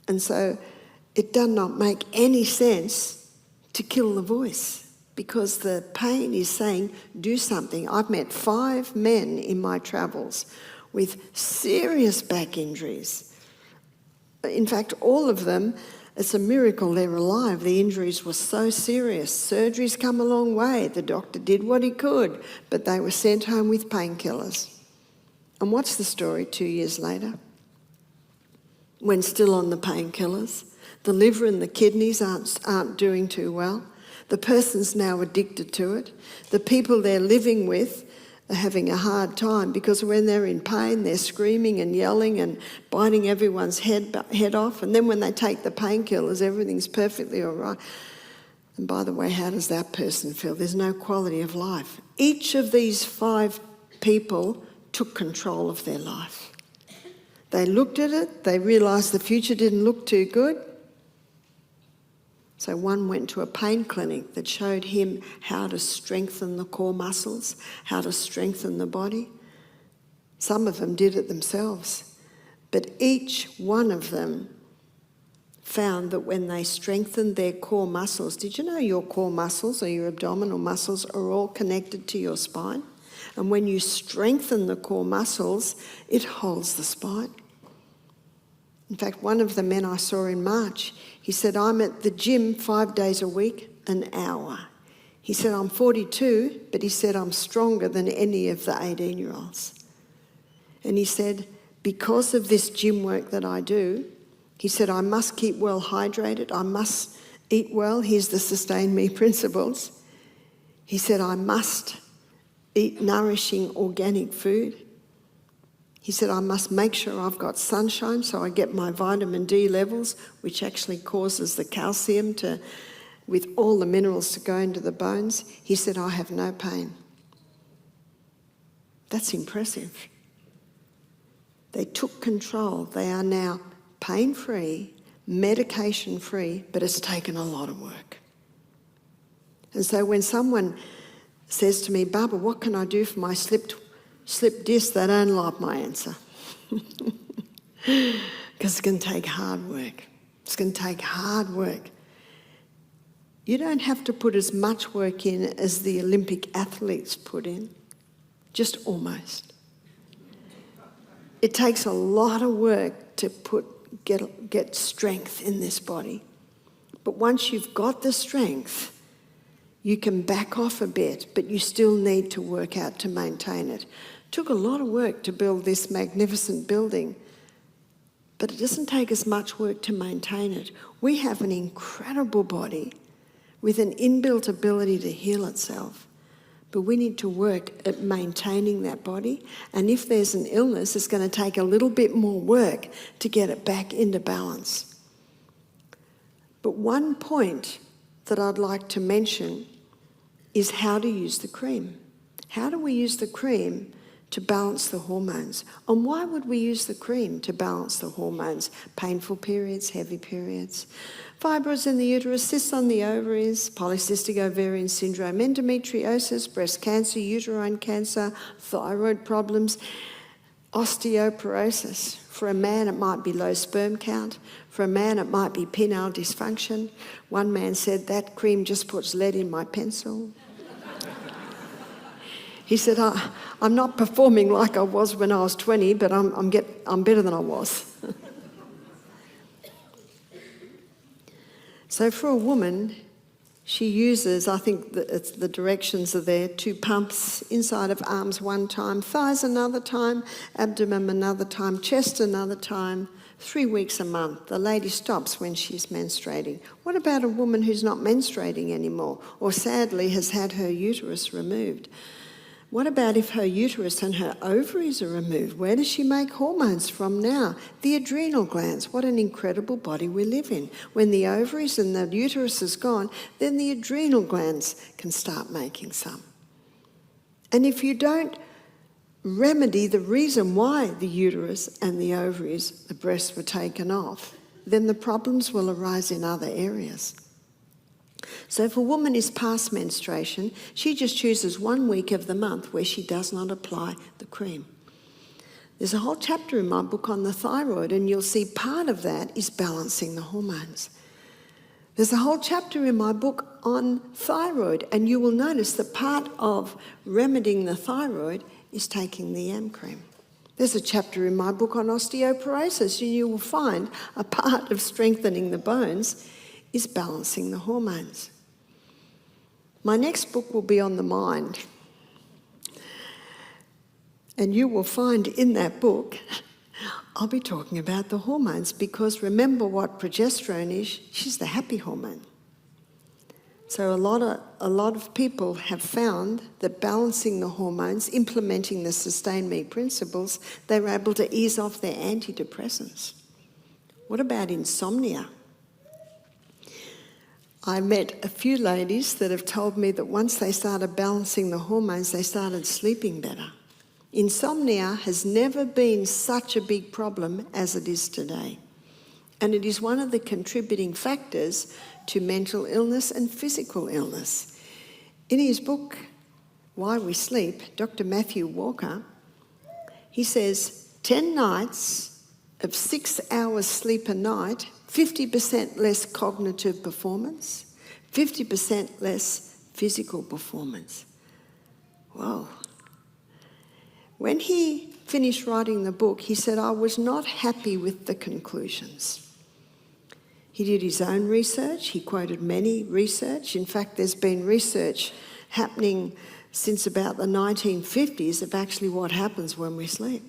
And so it does not make any sense to kill the voice because the pain is saying, do something. I've met 5 men in my travels with serious back injuries. In fact, all of them, it's a miracle they're alive. The injuries were so serious. Surgery's come a long way. The doctor did what he could, but they were sent home with painkillers. And what's the story 2 years later? When still on the painkillers, the liver and the kidneys aren't doing too well. The person's now addicted to it. The people they're living with are having a hard time because when they're in pain, they're screaming and yelling and biting everyone's head off. And then when they take the painkillers, everything's perfectly all right. And by the way, how does that person feel? There's no quality of life. Each of these 5 people took control of their life. They looked at it, they realised the future didn't look too good. So one went to a pain clinic that showed him how to strengthen the core muscles, how to strengthen the body. Some of them did it themselves. But each one of them found that when they strengthened their core muscles, did you know your core muscles or your abdominal muscles are all connected to your spine? And when you strengthen the core muscles, it holds the spine. In fact, one of the men I saw in March, he said, I'm at the gym 5 days a week, an hour. He said, I'm 42, but he said, I'm stronger than any of the 18-year-olds. And he said, because of this gym work that I do, he said, I must keep well hydrated. I must eat well. Here's the Sustain Me principles. He said, I must eat nourishing organic food. He said, I must make sure I've got sunshine so I get my vitamin D levels, which actually causes the calcium with all the minerals to go into the bones. He said, I have no pain. That's impressive. They took control. They are now pain-free, medication-free, but it's taken a lot of work. And so when someone says to me, Barbara, what can I do for my slip disc? They don't like my answer. Because it's going to take hard work. It's going to take hard work. You don't have to put as much work in as the Olympic athletes put in. Just almost. It takes a lot of work to get strength in this body. But once you've got the strength, you can back off a bit, but you still need to work out to maintain it. It took a lot of work to build this magnificent building, but it doesn't take as much work to maintain it. We have an incredible body with an inbuilt ability to heal itself, but we need to work at maintaining that body. And if there's an illness, it's going to take a little bit more work to get it back into balance. But one point that I'd like to mention is how to use the cream. How do we use the cream to balance the hormones? And why would we use the cream to balance the hormones? Painful periods, heavy periods, fibroids in the uterus, cysts on the ovaries, polycystic ovarian syndrome, endometriosis, breast cancer, uterine cancer, thyroid problems, osteoporosis. For a man, it might be low sperm count. For a man, it might be penile dysfunction. One man said, that cream just puts lead in my pencil. He said, I'm not performing like I was when I was 20, but I'm better than I was. So for a woman, She uses, I think the directions are there, 2 pumps, inside of arms 1 time, thighs another time, abdomen another time, chest another time, 3 weeks a month. The lady stops when she's menstruating. What about a woman who's not menstruating anymore, or sadly has had her uterus removed? What about if her uterus and her ovaries are removed? Where does she make hormones from now? The adrenal glands. What an incredible body we live in. When the ovaries and the uterus is gone, then the adrenal glands can start making some. And if you don't remedy the reason why the uterus and the ovaries, the breasts were taken off, then the problems will arise in other areas. So if a woman is past menstruation, she just chooses 1 week of the month where she does not apply the cream. There's a whole chapter in my book on the thyroid, and you'll see part of that is balancing the hormones. There's a whole chapter in my book on thyroid, and you will notice that part of remedying the thyroid is taking the M cream. There's a chapter in my book on osteoporosis, and you will find a part of strengthening the bones is balancing the hormones. My next book will be on the mind. And you will find in that book, I'll be talking about the hormones, because remember what progesterone is, she's the happy hormone. So a lot of people have found that balancing the hormones, implementing the Sustain Me principles, they were able to ease off their antidepressants. What about insomnia? I met a few ladies that have told me that once they started balancing the hormones, they started sleeping better. Insomnia has never been such a big problem as it is today. And it is one of the contributing factors to mental illness and physical illness. In his book, Why We Sleep, Dr. Matthew Walker, he says 10 nights of 6 hours sleep a night, 50% less cognitive performance, 50% less physical performance. Whoa. When he finished writing the book, he said, I was not happy with the conclusions. He did his own research. He quoted many research. In fact, there's been research happening since about the 1950s of actually what happens when we sleep.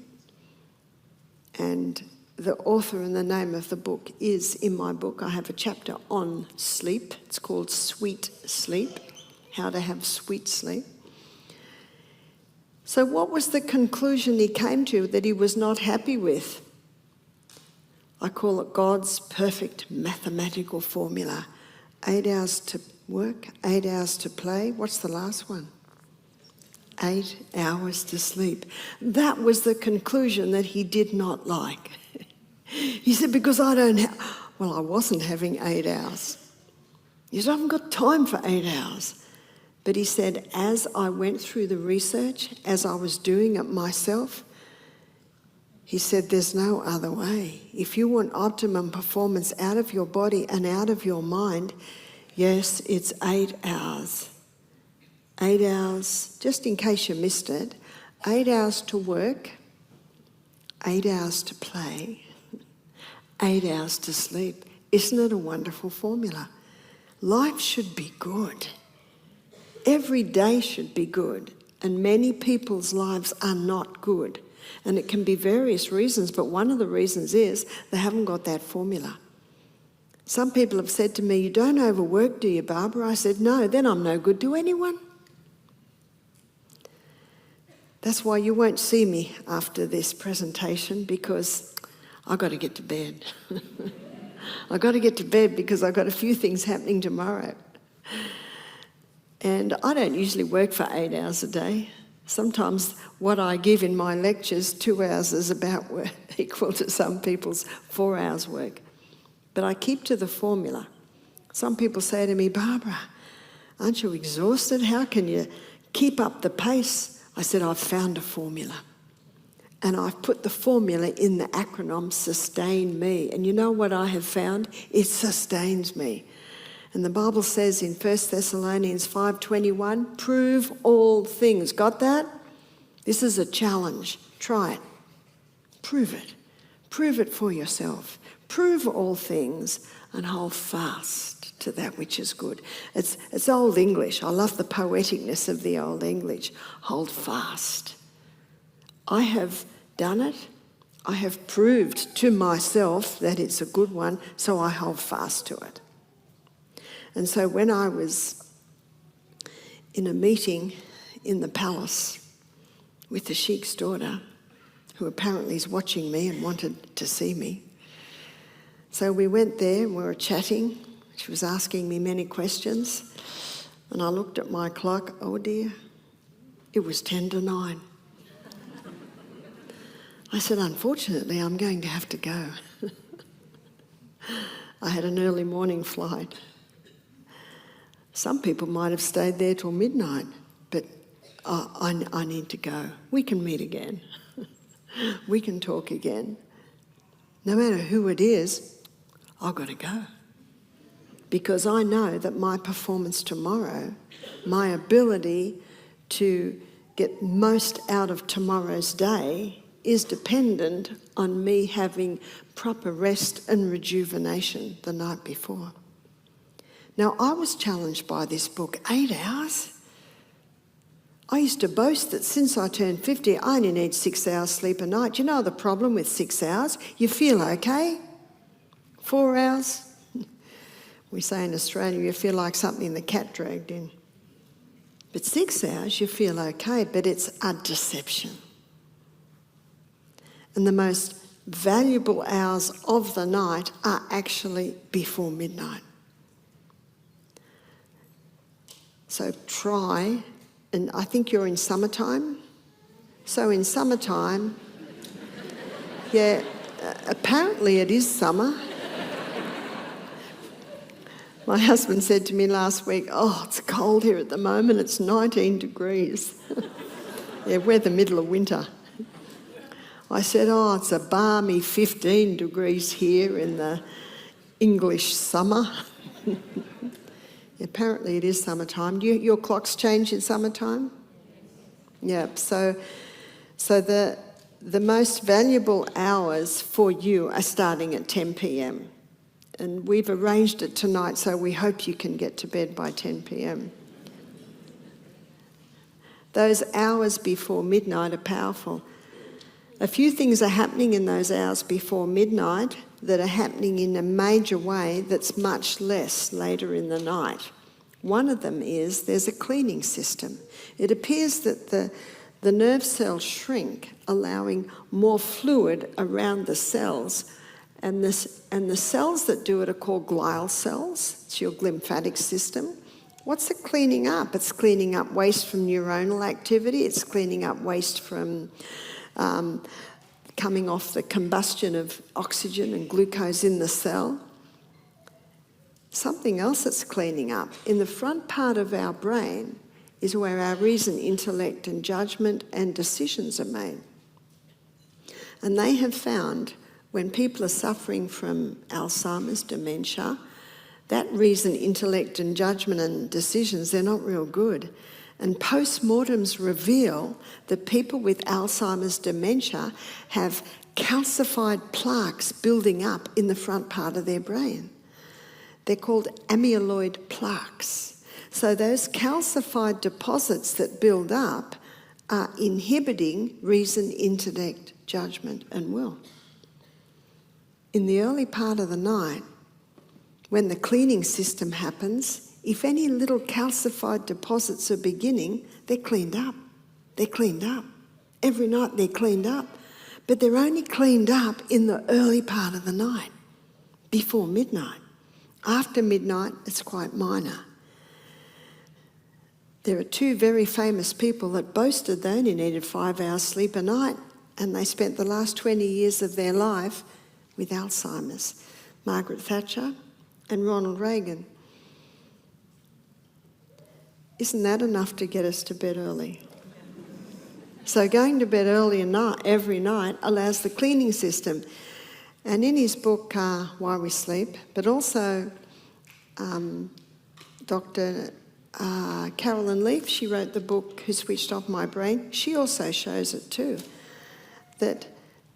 And the author and the name of the book is in my book. I have a chapter on sleep. It's called Sweet Sleep, How to Have Sweet Sleep. So what was the conclusion he came to that he was not happy with? I call it God's perfect mathematical formula. 8 hours to work, 8 hours to play. What's the last one? 8 hours to sleep. That was the conclusion that he did not like. He said, because I wasn't having 8 hours. He said, I haven't got time for 8 hours. But he said, as I went through the research, as I was doing it myself, he said, there's no other way. If you want optimum performance out of your body and out of your mind, yes, it's 8 hours. 8 hours, just in case you missed it, 8 hours to work, 8 hours to play, 8 hours to sleep. Isn't it a wonderful formula? Life should be good. Every day should be good. And many people's lives are not good. And it can be various reasons, but one of the reasons is they haven't got that formula. Some people have said to me, you don't overwork, do you, Barbara? I said, no, then I'm no good to anyone. That's why you won't see me after this presentation, because I've got to get to bed. I've got to get to bed because I've got a few things happening tomorrow. And I don't usually work for 8 hours a day. Sometimes what I give in my lectures, 2 hours is about equal to some people's 4 hours work. But I keep to the formula. Some people say to me, Barbara, aren't you exhausted? How can you keep up the pace? I said, I've found a formula. And I've put the formula in the acronym Sustain Me. And you know what I have found? It sustains me. And the Bible says in 1 Thessalonians 5:21, prove all things. Got that? This is a challenge. Try it. Prove it. Prove it for yourself. prove all things, and hold fast to that which is good. It's Old English. I love the poeticness of the Old English. Hold fast. I have done it. I have proved to myself that it's a good one, so I hold fast to it. And so when I was in a meeting in the palace with the sheik's daughter, who apparently is watching me and wanted to see me. So we went there and we were chatting. She was asking me many questions. And I looked at my clock. Oh dear, it was 10 to 9. I said, unfortunately, I'm going to have to go. I had an early morning flight. Some people might have stayed there till midnight, but I need to go. We can meet again. We can talk again. No matter who it is, I've got to go. Because I know that my performance tomorrow, my ability to get most out of tomorrow's day is dependent on me having proper rest and rejuvenation the night before. Now, I was challenged by this book, 8 hours. I used to boast that since I turned 50, I only need 6 hours sleep a night. You know the problem with 6 hours? You feel okay. 4 hours? We say in Australia, you feel like something the cat dragged in. But 6 hours, you feel okay, but it's a deception. And the most valuable hours of the night are actually before midnight. So try, and I think you're in summertime. So in summertime, yeah, apparently it is summer. My husband said to me last week, oh, it's cold here at the moment, it's 19 degrees. Yeah, we're the middle of winter. I said, oh, it's a balmy 15 degrees here in the English summer. Apparently it is summertime. Your clocks change in summertime? Yeah, so the most valuable hours for you are starting at 10 p.m. And we've arranged it tonight, so we hope you can get to bed by 10 p.m. Those hours before midnight are powerful. A few things are happening in those hours before midnight that are happening in a major way that's much less later in the night. One of them is there's a cleaning system. It appears that the nerve cells shrink, allowing more fluid around the cells. And the cells that do it are called glial cells. It's your lymphatic system. What's it cleaning up? It's cleaning up waste from neuronal activity. It's cleaning up waste from coming off the combustion of oxygen and glucose in the cell. Something else that's cleaning up in the front part of our brain is where our reason, intellect and judgment and decisions are made. And they have found when people are suffering from Alzheimer's, dementia, that reason, intellect and judgment and decisions, they're not real good. And post-mortems reveal that people with Alzheimer's dementia have calcified plaques building up in the front part of their brain. They're called amyloid plaques. So those calcified deposits that build up are inhibiting reason, intellect, judgment and will. In the early part of the night, when the cleaning system happens, if any little calcified deposits are beginning, they're cleaned up. They're cleaned up. Every night they're cleaned up. But they're only cleaned up in the early part of the night, before midnight. After midnight, it's quite minor. There are two very famous people that boasted they only needed 5 hours sleep a night, and they spent the last 20 years of their life with Alzheimer's. Margaret Thatcher and Ronald Reagan. Isn't that enough to get us to bed early? So going to bed early every night allows the cleaning system. And in his book, Why We Sleep, but also Dr. Carolyn Leaf, she wrote the book Who Switched Off My Brain. She also shows it too, that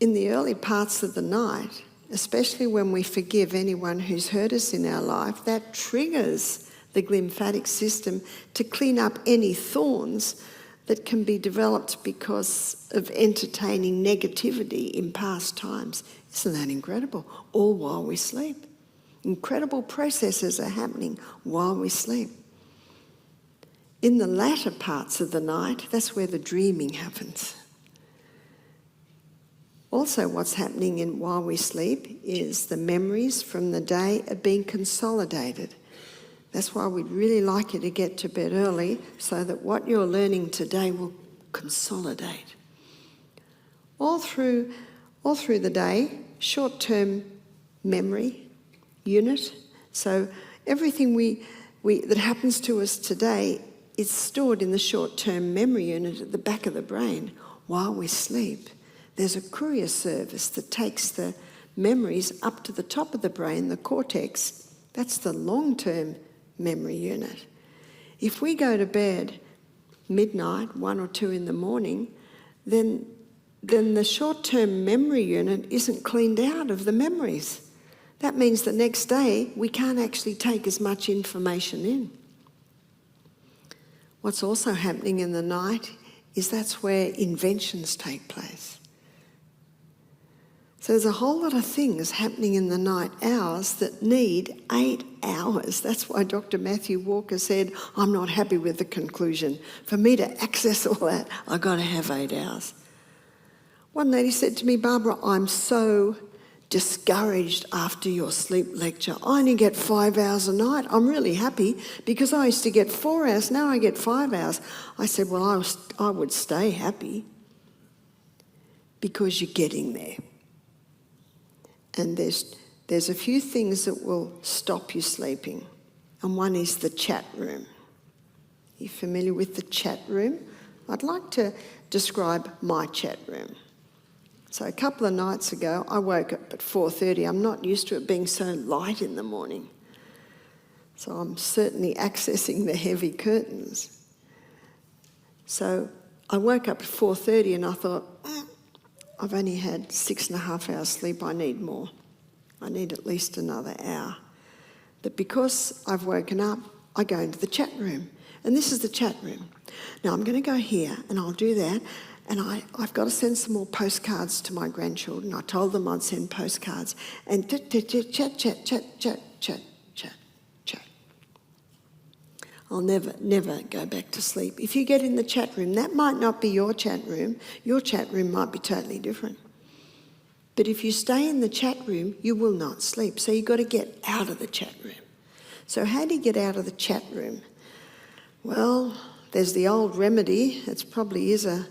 in the early parts of the night, especially when we forgive anyone who's hurt us in our life, that triggers the lymphatic system to clean up any thorns that can be developed because of entertaining negativity in past times. Isn't that incredible? All while we sleep. Incredible processes are happening while we sleep. In the latter parts of the night, that's where the dreaming happens. Also, what's happening while we sleep is the memories from the day are being consolidated. That's why we'd really like you to get to bed early so that what you're learning today will consolidate. All through the day, short-term memory unit. So everything that happens to us today is stored in the short-term memory unit at the back of the brain while we sleep. There's a courier service that takes the memories up to the top of the brain, the cortex. That's the long-term memory unit. If we go to bed midnight, 1 or 2 in the morning, then the short-term memory unit isn't cleaned out of the memories. That means the next day we can't actually take as much information in. What's also happening in the night is that's where inventions take place. So there's a whole lot of things happening in the night hours that need 8 hours. That's why Dr. Matthew Walker said, I'm not happy with the conclusion. For me to access all that, I've got to have 8 hours. One lady said to me, Barbara, I'm so discouraged after your sleep lecture. I only get 5 hours a night. I'm really happy because I used to get 4 hours. Now I get 5 hours. I said, well, I would stay happy because you're getting there. And there's a few things that will stop you sleeping. And one is the chat room. Are you familiar with the chat room? I'd like to describe my chat room. So a couple of nights ago, I woke up at 4:30. I'm not used to it being so light in the morning. So I'm certainly accessing the heavy curtains. So I woke up at 4:30 and I thought, I've only had 6.5 hours sleep. I need more. I need at least another hour. But because I've woken up, I go into the chat room. And this is the chat room. Now I'm going to go here and I'll do that. And I've got to send some more postcards to my grandchildren. I told them I'd send postcards. And chat. I'll never go back to sleep. If you get in the chat room, that might not be your chat room. Your chat room might be totally different. But if you stay in the chat room, you will not sleep. So you've got to get out of the chat room. So how do you get out of the chat room? Well, there's the old remedy. It probably is a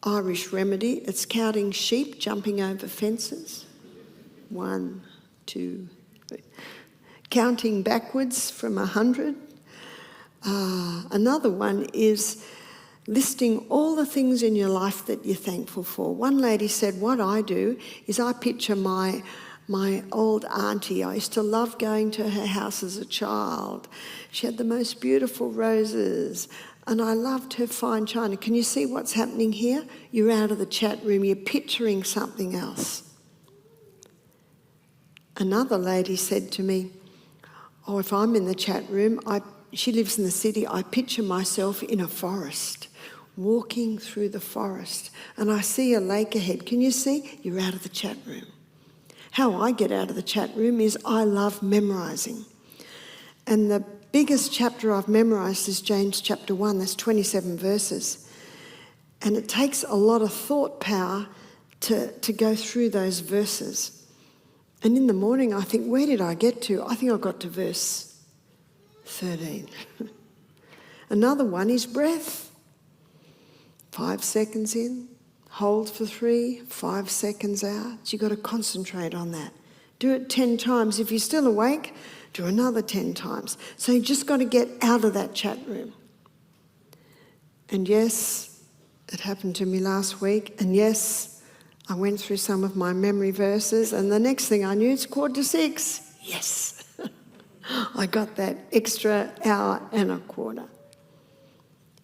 Irish remedy. It's counting sheep jumping over fences. 1, 2, 3. Counting backwards from 100. Another one is listing all the things in your life that you're thankful for. One lady said, what I do is I picture my old auntie. I used to love going to her house as a child. She had the most beautiful roses and I loved her fine china. Can you see what's happening here? You're out of the chat room. You're picturing something else. Another lady said to me, oh, if I'm in the chat room, she lives in the city, I picture myself in a forest, walking through the forest, and I see a lake ahead. Can you see? You're out of the chat room. How I get out of the chat room is I love memorising. And the biggest chapter I've memorised is James chapter 1. That's 27 verses. And it takes a lot of thought power to go through those verses. And in the morning, I think, where did I get to? I think I got to verse 13. Another one is breath. 5 seconds in, hold for 3, 5 seconds out. So you've got to concentrate on that. Do it 10 times. If you're still awake, do another 10 times. So you just got to get out of that chat room. And yes, it happened to me last week. And yes, I went through some of my memory verses, and the next thing I knew, it's 5:45. Yes. I got that extra hour and a quarter.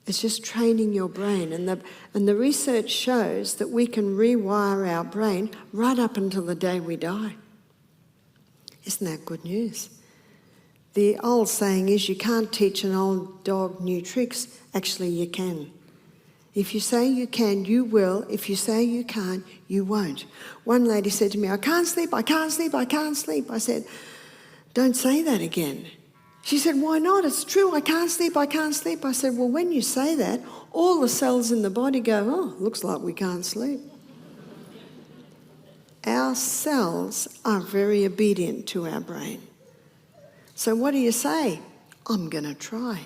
It's just training your brain. And the research shows that we can rewire our brain right up until the day we die. Isn't that good news? The old saying is you can't teach an old dog new tricks. Actually, you can. If you say you can, you will. If you say you can't, you won't. One lady said to me, I can't sleep, I can't sleep, I can't sleep. I said, don't say that again. She said, why not? It's true, I can't sleep, I can't sleep. I said, well, when you say that, all the cells in the body go, oh, looks like we can't sleep. Our cells are very obedient to our brain. So what do you say? I'm going to try.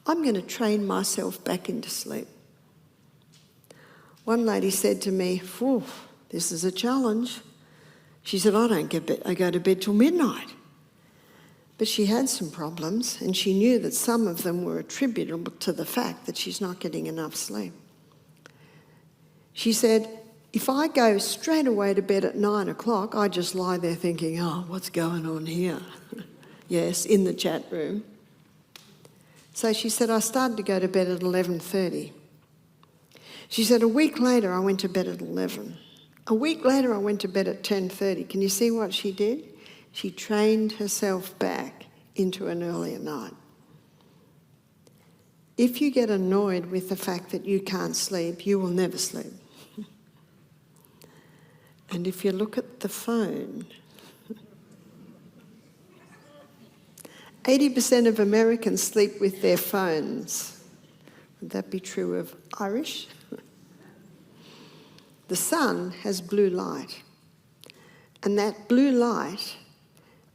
I'm going to train myself back into sleep. One lady said to me, this is a challenge. She said, I go to bed till midnight. But she had some problems, and she knew that some of them were attributable to the fact that she's not getting enough sleep. She said, if I go straight away to bed at 9 o'clock, I just lie there thinking, oh, what's going on here? Yes, in the chat room. So she said, I started to go to bed at 11:30. She said, a week later, I went to bed at 11. A week later, I went to bed at 10:30. Can you see what she did? She trained herself back into an earlier night. If you get annoyed with the fact that you can't sleep, you will never sleep. And if you look at the phone, 80% of Americans sleep with their phones. Would that be true of Irish? The sun has blue light, and that blue light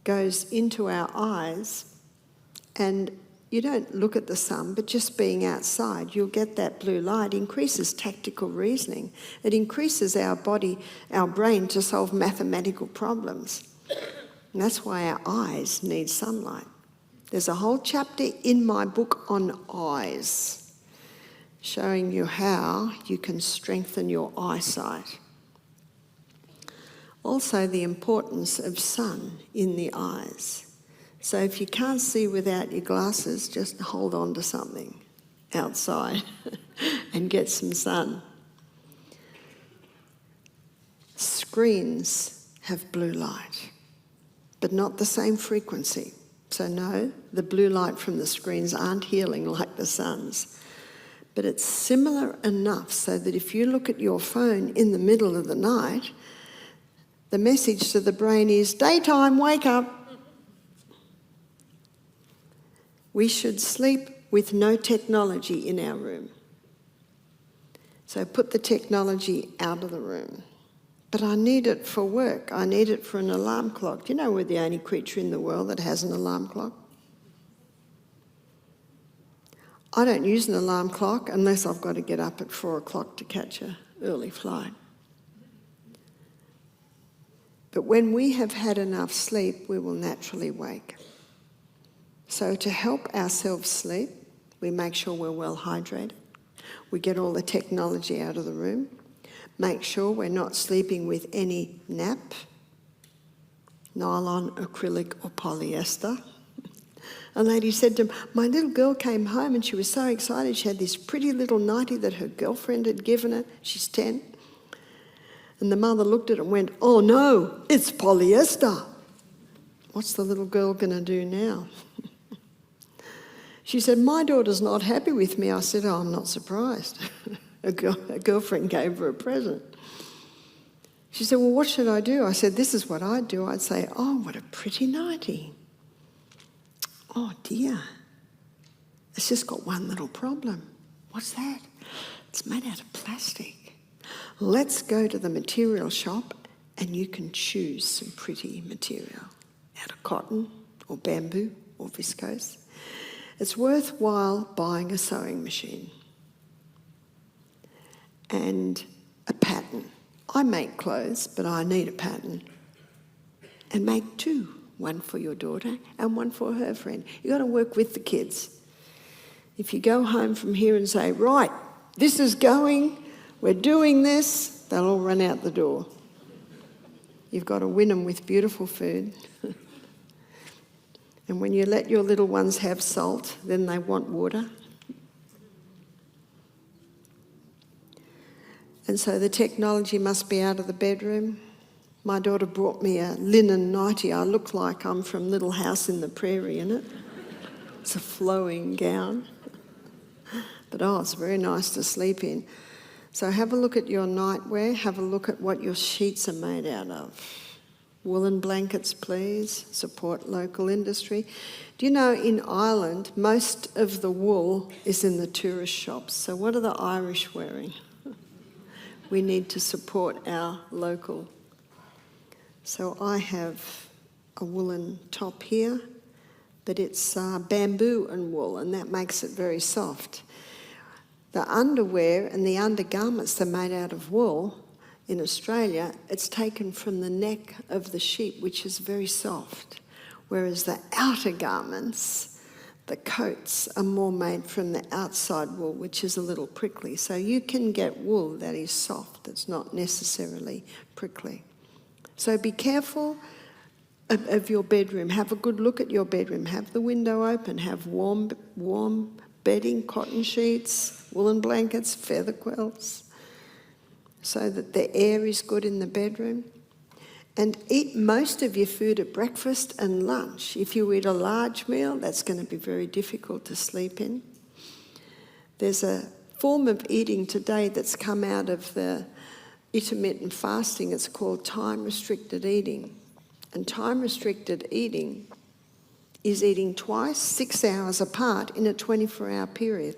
goes into our eyes, and you don't look at the sun, but just being outside, you'll get that blue light. Increases tactical reasoning. It increases our brain to solve mathematical problems. And that's why our eyes need sunlight. There's a whole chapter in my book on eyes, showing you how you can strengthen your eyesight. Also, the importance of sun in the eyes. So if you can't see without your glasses, just hold on to something outside and get some sun. Screens have blue light, but not the same frequency. So no, the blue light from the screens aren't healing like the sun's. But it's similar enough so that if you look at your phone in the middle of the night, the message to the brain is, daytime, wake up. We should sleep with no technology in our room. So put the technology out of the room. But I need it for work. I need it for an alarm clock. Do you know we're the only creature in the world that has an alarm clock? I don't use an alarm clock unless I've got to get up at 4 o'clock to catch an early flight. But when we have had enough sleep, we will naturally wake. So to help ourselves sleep, we make sure we're well hydrated. We get all the technology out of the room. Make sure we're not sleeping with any nap, nylon, acrylic or polyester. A lady said to me, my little girl came home and she was so excited. She had this pretty little nightie that her girlfriend had given her. She's 10. And the mother looked at it and went, oh no, it's polyester. What's the little girl going to do now? She said, my daughter's not happy with me. I said, oh, I'm not surprised. A girlfriend gave her a present. She said, well, what should I do? I said, this is what I'd do. I'd say, oh, what a pretty nightie. Oh, dear. It's just got one little problem. What's that? It's made out of plastic. Let's go to the material shop and you can choose some pretty material out of cotton or bamboo or viscose. It's worthwhile buying a sewing machine and a pattern. I make clothes, but I need a pattern. And make two, one for your daughter and one for her friend. You've got to work with the kids. If you go home from here and say, right, this is going, we're doing this, they'll all run out the door. You've got to win them with beautiful food. And when you let your little ones have salt, then they want water. And so the technology must be out of the bedroom. My daughter brought me a linen nightie. I look like I'm from Little House in the Prairie in it. It's a flowing gown. But it's very nice to sleep in. So have a look at your nightwear. Have a look at what your sheets are made out of. Woolen blankets, please. Support local industry. Do you know in Ireland, most of the wool is in the tourist shops. So what are the Irish wearing? We need to support our local. So I have a woolen top here, but it's bamboo and wool, and that makes it very soft. The underwear and the undergarments that are made out of wool in Australia, it's taken from the neck of the sheep, which is very soft, whereas the outer garments, the coats, are more made from the outside wool, which is a little prickly. So you can get wool that is soft, that's not necessarily prickly. So be careful of your bedroom. Have a good look at your bedroom. Have the window open. Have warm bedding, cotton sheets, woolen blankets, feather quilts, so that the air is good in the bedroom. And eat most of your food at breakfast and lunch. If you eat a large meal, that's going to be very difficult to sleep in. There's a form of eating today that's come out of the intermittent fasting. It's called time-restricted eating. And time-restricted eating is eating twice, 6 hours apart in a 24-hour period.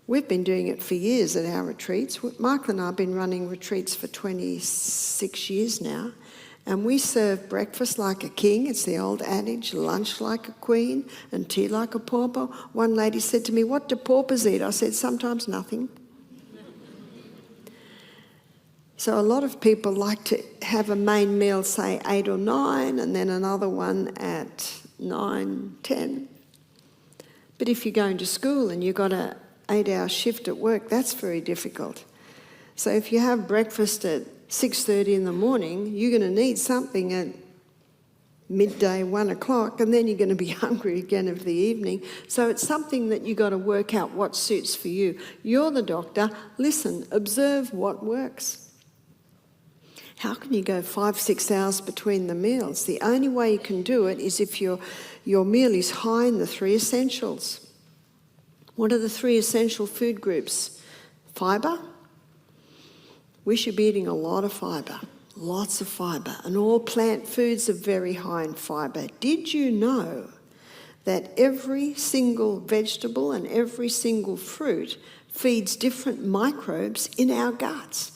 We've been doing it for years at our retreats. Michael and I have been running retreats for 26 years now, and we serve breakfast like a king. It's the old adage, lunch like a queen and tea like a pauper. One lady said to me, "What do paupers eat?" I said, "Sometimes nothing." So a lot of people like to have a main meal, say 8 or 9, and then another one at 9, 10. But if you're going to school and you've got an 8-hour shift at work, that's very difficult. So if you have breakfast at 6:30 in the morning, you're going to need something at midday, 1 o'clock, and then you're going to be hungry again of the evening. So it's something that you've got to work out what suits for you. You're the doctor. Listen, observe what works. How can you go 5-6 hours between the meals? The only way you can do it is if your meal is high in the 3 essentials. What are the 3 essential food groups? Fibre. We should be eating a lot of fibre, lots of fibre, and all plant foods are very high in fibre. Did you know that every single vegetable and every single fruit feeds different microbes in our guts?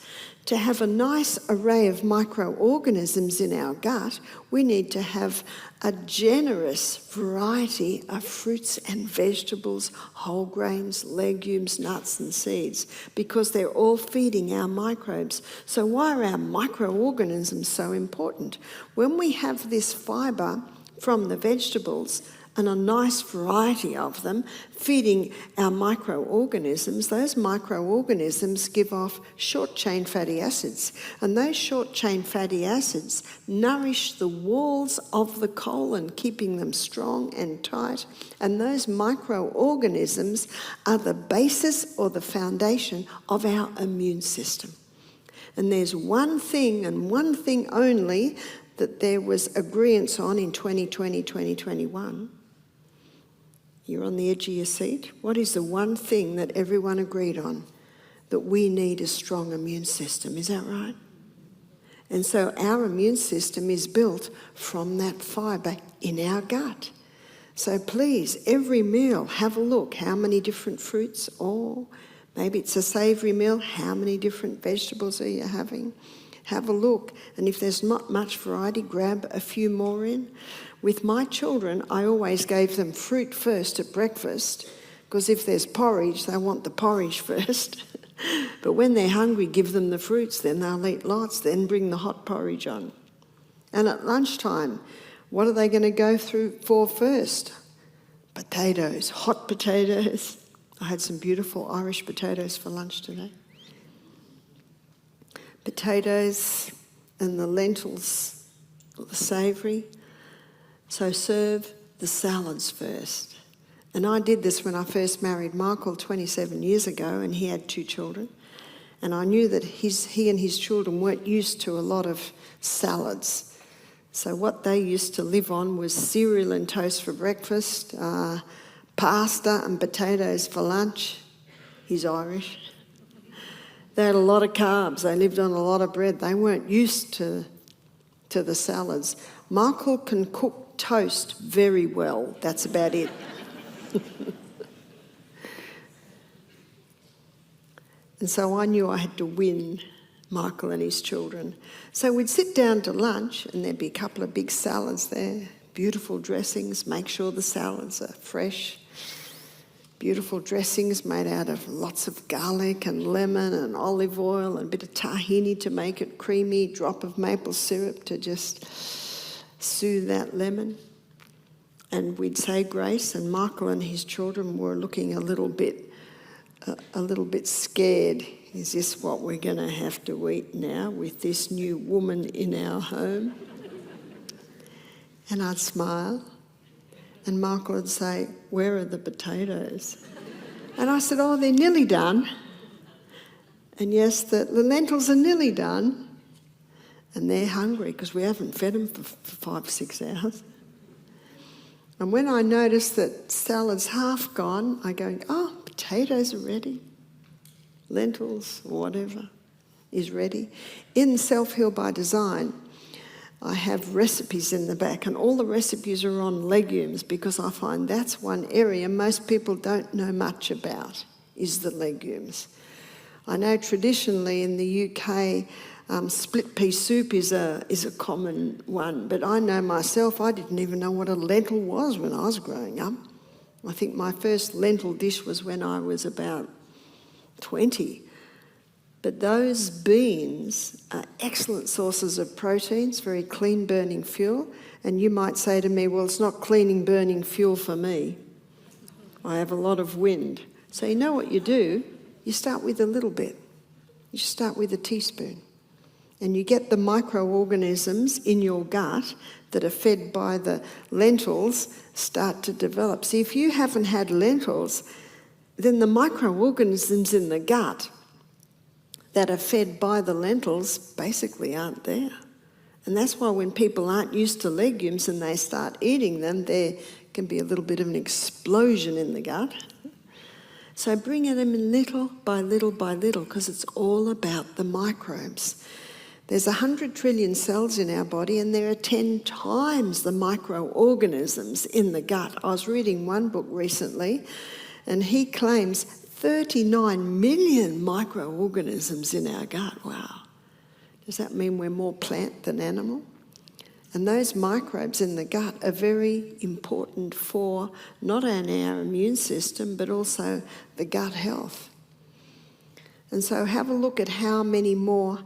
To have a nice array of microorganisms in our gut, we need to have a generous variety of fruits and vegetables, whole grains, legumes, nuts and seeds, because they're all feeding our microbes. So why are our microorganisms so important? When we have this fibre from the vegetables, and a nice variety of them, feeding our microorganisms, those microorganisms give off short-chain fatty acids. And those short-chain fatty acids nourish the walls of the colon, keeping them strong and tight. And those microorganisms are the basis or the foundation of our immune system. And there's one thing and one thing only that there was agreement on in 2020, 2021. You're on the edge of your seat. What is the one thing that everyone agreed on? That we need a strong immune system. Is that right? And so our immune system is built from that fibre in our gut. So please, every meal, have a look. How many different fruits? Or maybe it's a savoury meal. How many different vegetables are you having? Have a look. And if there's not much variety, grab a few more in. With my children, I always gave them fruit first at breakfast, because if there's porridge, they want the porridge first. But when they're hungry, give them the fruits, then they'll eat lots, then bring the hot porridge on. And at lunchtime, what are they going to go through for first? Potatoes, hot potatoes. I had some beautiful Irish potatoes for lunch today. Potatoes and the lentils, the savoury. So serve the salads first. And I did this when I first married Michael 27 years ago, and he had 2 children. And I knew that he and his children weren't used to a lot of salads. So what they used to live on was cereal and toast for breakfast, pasta and potatoes for lunch. He's Irish. They had a lot of carbs. They lived on a lot of bread. They weren't used to the salads. Michael can cook toast very well. That's about it. And so I knew I had to win Michael and his children. So we'd sit down to lunch and there'd be a couple of big salads there, beautiful dressings, make sure the salads are fresh. Beautiful dressings made out of lots of garlic and lemon and olive oil and a bit of tahini to make it creamy, drop of maple syrup to just soothe that lemon. And we'd say grace, and Michael and his children were looking a little bit scared. Is this what we're going to have to eat now with this new woman in our home? And I'd smile, and Michael would say, where are the potatoes? And I said, oh, they're nearly done. And yes, the lentils are nearly done. And they're hungry because we haven't fed them for 5 or 6 hours. And when I noticed that salad's half gone, I go, oh, potatoes are ready. Lentils, whatever, is ready. In Self-Heal by Design, I have recipes in the back, and all the recipes are on legumes because I find that's one area most people don't know much about, is the legumes. I know traditionally in the UK, split pea soup is a common one, but I know myself, I didn't even know what a lentil was when I was growing up. I think my first lentil dish was when I was about 20. But those beans are excellent sources of proteins, very clean burning fuel. And you might say to me, well, it's not cleaning burning fuel for me. I have a lot of wind. So you know what you do? You start with a little bit. You start with a teaspoon. And you get the microorganisms in your gut that are fed by the lentils start to develop. See, if you haven't had lentils, then the microorganisms in the gut that are fed by the lentils basically aren't there. And that's why when people aren't used to legumes and they start eating them, there can be a little bit of an explosion in the gut. So bringing them in little by little by little, because it's all about the microbes. There's 100 trillion cells in our body, and there are 10 times the microorganisms in the gut. I was reading one book recently, and he claims 39 million microorganisms in our gut. Wow. Does that mean we're more plant than animal? And those microbes in the gut are very important for not only our immune system, but also the gut health. And so have a look at how many more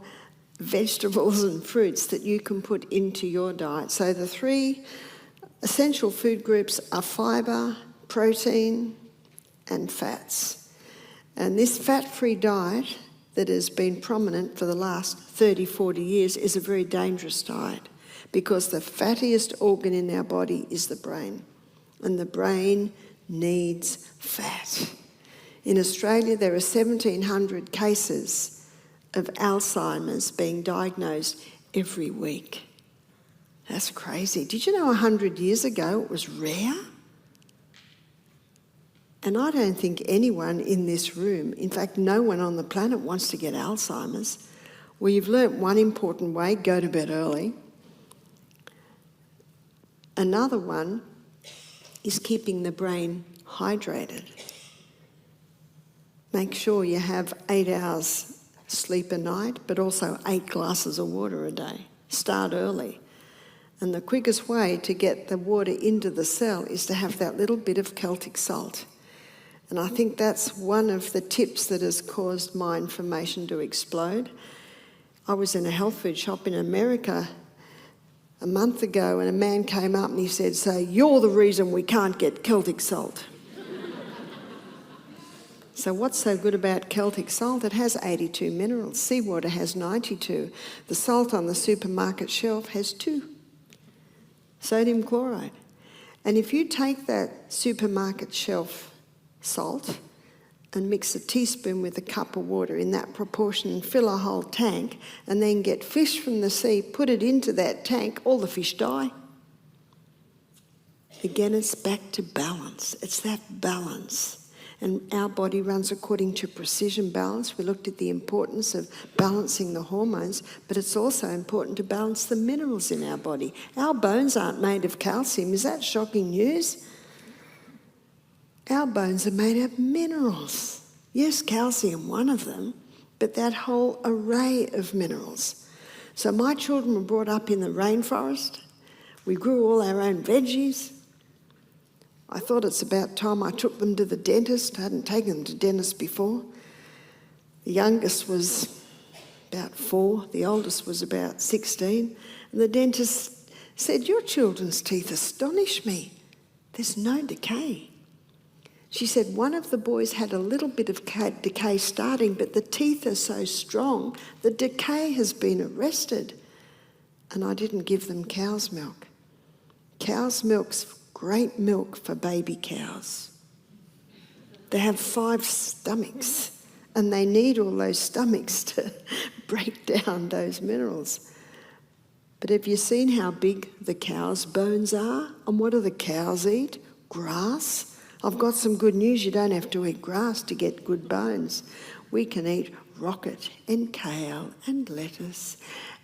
vegetables and fruits that you can put into your diet. So the 3 essential food groups are fibre, protein, and fats. And this fat-free diet that has been prominent for the last 30, 40 years is a very dangerous diet because the fattiest organ in our body is the brain, and the brain needs fat. In Australia, there are 1,700 cases of Alzheimer's being diagnosed every week. That's crazy. Did you know 100 years ago it was rare? And I don't think anyone in this room, in fact, no one on the planet wants to get Alzheimer's. Well, you've learnt one important way, go to bed early. Another one is keeping the brain hydrated. Make sure you have 8 hours sleep a night, but also 8 glasses of water a day. Start early. And the quickest way to get the water into the cell is to have that little bit of Celtic salt. And I think that's one of the tips that has caused my inflammation to explode. I was in a health food shop in America a month ago, and a man came up and he said, "So you're the reason we can't get Celtic salt." So what's so good about Celtic salt? It has 82 minerals. Seawater has 92. The salt on the supermarket shelf has 2. Sodium chloride. And if you take that supermarket shelf salt and mix a teaspoon with a cup of water in that proportion and fill a whole tank, and then get fish from the sea, put it into that tank, all the fish die. Again, it's back to balance. It's that balance. And our body runs according to precision balance. We looked at the importance of balancing the hormones, but it's also important to balance the minerals in our body. Our bones aren't made of calcium. Is that shocking news? Our bones are made of minerals. Yes, calcium, one of them, but that whole array of minerals. So my children were brought up in the rainforest. We grew all our own veggies. I thought it's about time I took them to the dentist. I hadn't taken them to dentists before. The youngest was about 4, the oldest was about 16, and the dentist said, "Your children's teeth astonish me. There's no decay." She said one of the boys had a little bit of decay starting, but the teeth are so strong, the decay has been arrested. And I didn't give them cow's milk. Cow's milk's great milk for baby cows. They have 5 stomachs, and they need all those stomachs to break down those minerals. But have you seen how big the cow's bones are? And what do the cows eat? Grass. I've got some good news. You don't have to eat grass to get good bones. We can eat rocket and kale and lettuce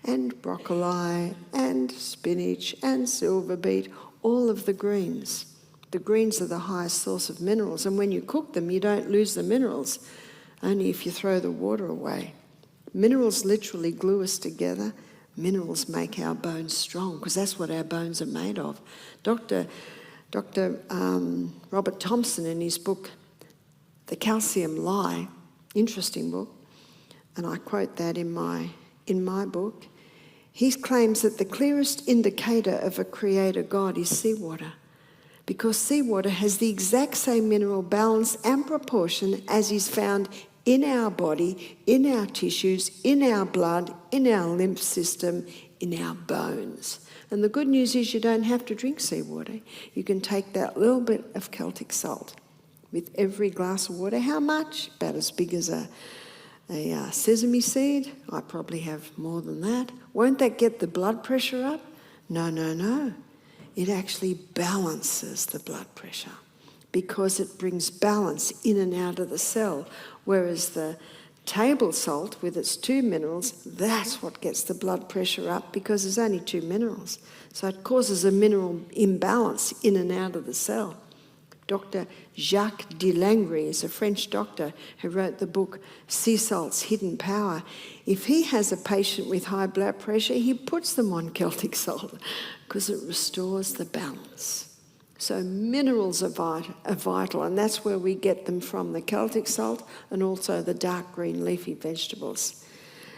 and broccoli and spinach and silver beet, all of the greens. The greens are the highest source of minerals, and when you cook them, you don't lose the minerals, only if you throw the water away. Minerals literally glue us together. Minerals make our bones strong, because that's what our bones are made of. Dr. Robert Thompson, in his book, The Calcium Lie, interesting book, and I quote that in my book, he claims that the clearest indicator of a creator God is seawater, because seawater has the exact same mineral balance and proportion as is found in our body, in our tissues, in our blood, in our lymph system, in our bones. And the good news is you don't have to drink seawater. You can take that little bit of Celtic salt with every glass of water. How much? About as big as a sesame seed. I probably have more than that. Won't that get the blood pressure up? No. It actually balances the blood pressure because it brings balance in and out of the cell, whereas the table salt with its 2 minerals, that's what gets the blood pressure up because there's only 2 minerals. So it causes a mineral imbalance in and out of the cell. Dr. Jacques de Langry is a French doctor who wrote the book Sea Salt's Hidden Power. If he has a patient with high blood pressure, he puts them on Celtic salt because it restores the balance. So minerals are vital, and that's where we get them from, the Celtic salt and also the dark green leafy vegetables.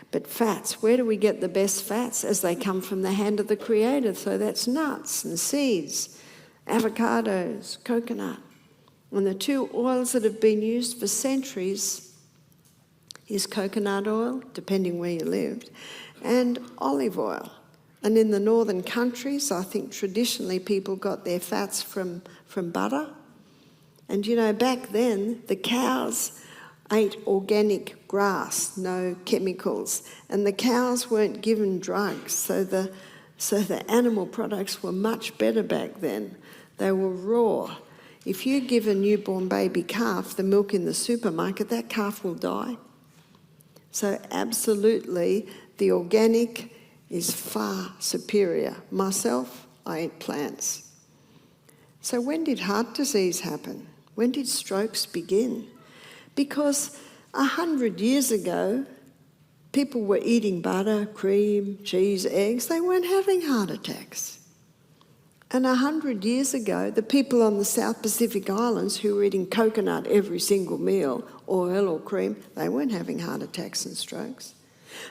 But fats, where do we get the best fats? As they come from the hand of the Creator. So that's nuts and seeds, avocados, coconut. And the 2 oils that have been used for centuries is coconut oil, depending where you lived, and olive oil. And in the northern countries, I think traditionally people got their fats from butter. And you know, back then, the cows ate organic grass, no chemicals. And the cows weren't given drugs, so the animal products were much better back then. They were raw. If you give a newborn baby calf the milk in the supermarket, that calf will die. So absolutely, the organic is far superior. Myself, I eat plants. So when did heart disease happen? When did strokes begin? Because 100 years ago, people were eating butter, cream, cheese, eggs. They weren't having heart attacks. And 100 years ago, the people on the South Pacific Islands who were eating coconut every single meal, oil or cream, they weren't having heart attacks and strokes.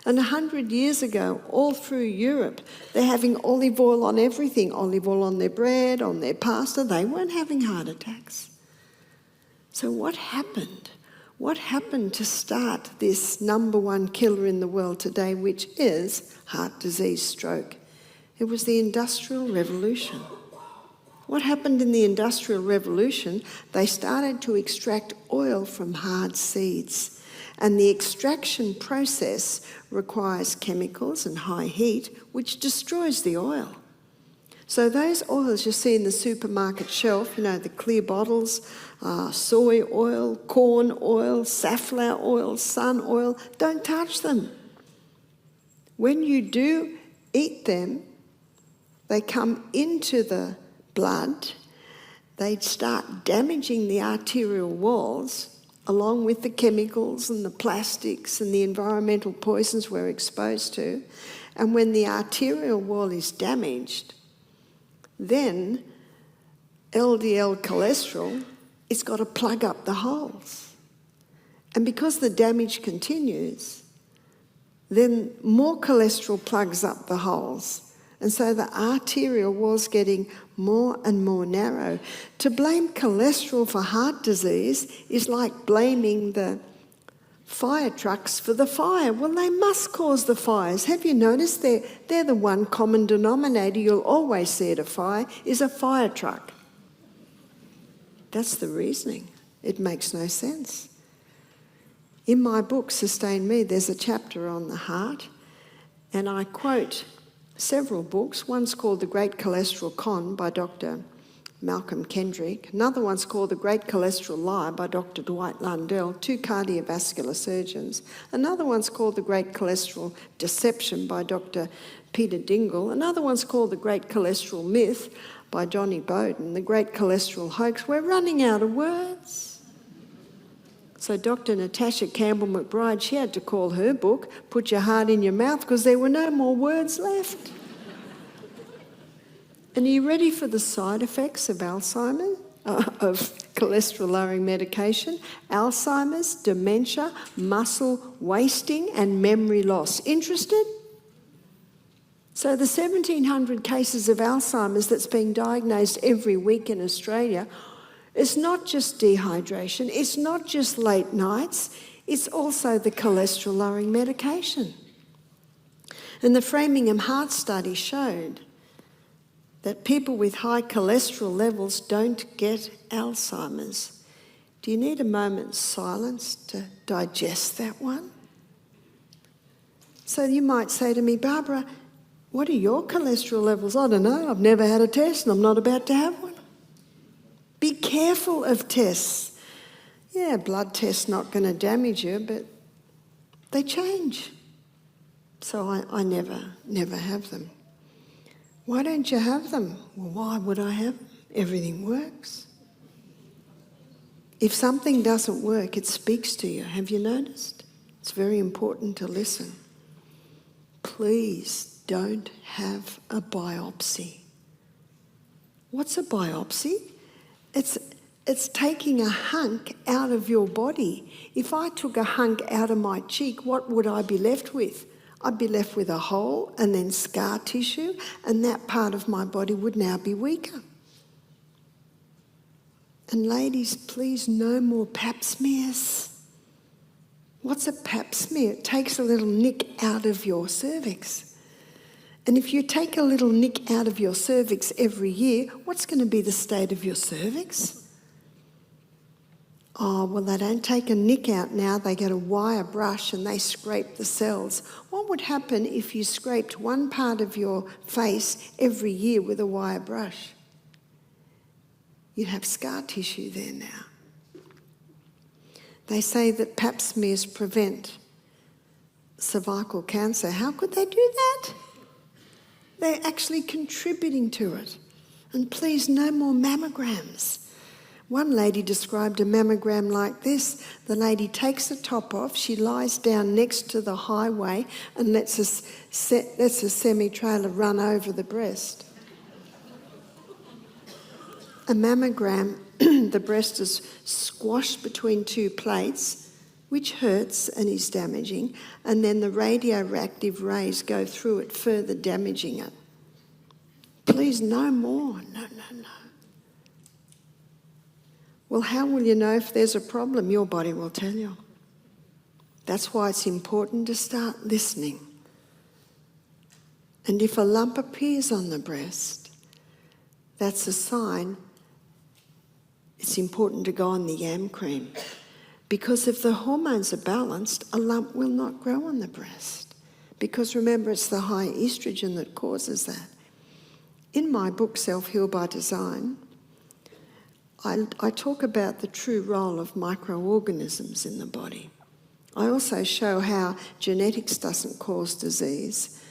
And 100 years ago, all through Europe, they're having olive oil on everything, olive oil on their bread, on their pasta. They weren't having heart attacks. So what happened? What happened to start this #1 killer in the world today, which is heart disease, stroke? It was the Industrial Revolution. What happened in the Industrial Revolution? They started to extract oil from hard seeds. And the extraction process requires chemicals and high heat, which destroys the oil. So those oils you see in the supermarket shelf, you know, the clear bottles, soy oil, corn oil, safflower oil, sun oil, don't touch them. When you do eat them, they come into the blood, they start damaging the arterial walls, along with the chemicals and the plastics and the environmental poisons we're exposed to. And when the arterial wall is damaged, then LDL cholesterol, it's got to plug up the holes. And because the damage continues, then more cholesterol plugs up the holes. And so the arterial wall's getting more and more narrow. To blame cholesterol for heart disease is like blaming the fire trucks for the fire. Well, they must cause the fires. Have you noticed they're the one common denominator you'll always see at a fire is a fire truck. That's the reasoning. It makes no sense. In my book, Sustain Me, there's a chapter on the heart, and I quote several books. One's called The Great Cholesterol Con by Dr. Malcolm Kendrick. Another one's called The Great Cholesterol Lie by Dr. Dwight Lundell, two cardiovascular surgeons. Another one's called The Great Cholesterol Deception by Dr. Peter Dingle. Another one's called The Great Cholesterol Myth by Johnny Bowden. The Great Cholesterol Hoax. We're running out of words. So Dr. Natasha Campbell McBride, she had to call her book Put Your Heart in Your Mouth because there were no more words left. And are you ready for the side effects of Alzheimer's, of cholesterol-lowering medication? Alzheimer's, dementia, muscle wasting, and memory loss. Interested? So the 1,700 cases of Alzheimer's that's being diagnosed every week in Australia, it's not just dehydration, it's not just late nights, it's also the cholesterol-lowering medication. And the Framingham Heart Study showed that people with high cholesterol levels don't get Alzheimer's. Do you need a moment's silence to digest that one? So you might say to me, Barbara, what are your cholesterol levels? I don't know, I've never had a test and I'm not about to have one. Be careful of tests. Yeah, blood tests not going to damage you, but they change. So I never have them. Why don't you have them? Well, why would I have them? Everything works. If something doesn't work, it speaks to you. Have you noticed? It's very important to listen. Please don't have a biopsy. What's a biopsy? It's taking a hunk out of your body. If I took a hunk out of my cheek, what would I be left with? I'd be left with a hole and then scar tissue, and that part of my body would now be weaker. And ladies, please, no more pap smears. What's a pap smear? It takes a little nick out of your cervix. And if you take a little nick out of your cervix every year, what's going to be the state of your cervix? Oh, well, they don't take a nick out now. They get a wire brush and they scrape the cells. What would happen if you scraped one part of your face every year with a wire brush? You'd have scar tissue there now. They say that pap smears prevent cervical cancer. How could they do that? They're actually contributing to it. And please, no more mammograms. One lady described a mammogram like this. The lady takes the top off, she lies down next to the highway and lets a semi-trailer run over the breast. A mammogram, the breast is squashed between two plates, which hurts and is damaging, and then the radioactive rays go through it, further damaging it. Please, no more. No. Well, how will you know if there's a problem? Your body will tell you. That's why it's important to start listening. And if a lump appears on the breast, that's a sign it's important to go on the yam cream. Because if the hormones are balanced, a lump will not grow on the breast. Because remember, it's the high estrogen that causes that. In my book, Self-Heal by Design, I talk about the true role of microorganisms in the body. I also show how genetics doesn't cause disease.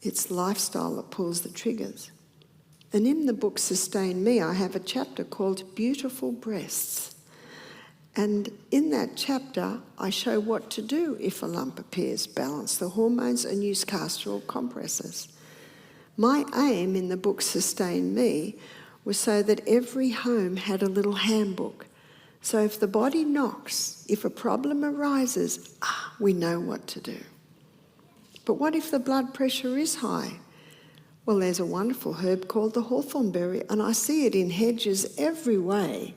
It's lifestyle that pulls the triggers. And in the book Sustain Me, I have a chapter called Beautiful Breasts. And in that chapter, I show what to do if a lump appears, balance the hormones and use castor oil compresses. My aim in the book Sustain Me was so that every home had a little handbook. So if the body knocks, if a problem arises, we know what to do. But what if the blood pressure is high? Well, there's a wonderful herb called the hawthorn berry, and I see it in hedges everywhere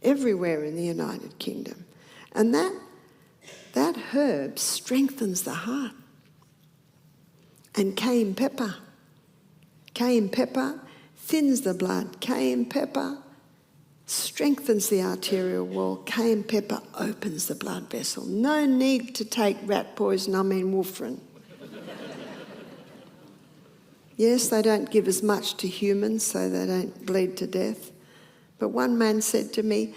in the United Kingdom. And that herb strengthens the heart. And cayenne pepper thins the blood. Cayenne pepper strengthens the arterial wall. Cayenne pepper opens the blood vessel. No need to take rat poison, warfarin. Yes, they don't give as much to humans, so they don't bleed to death. But one man said to me,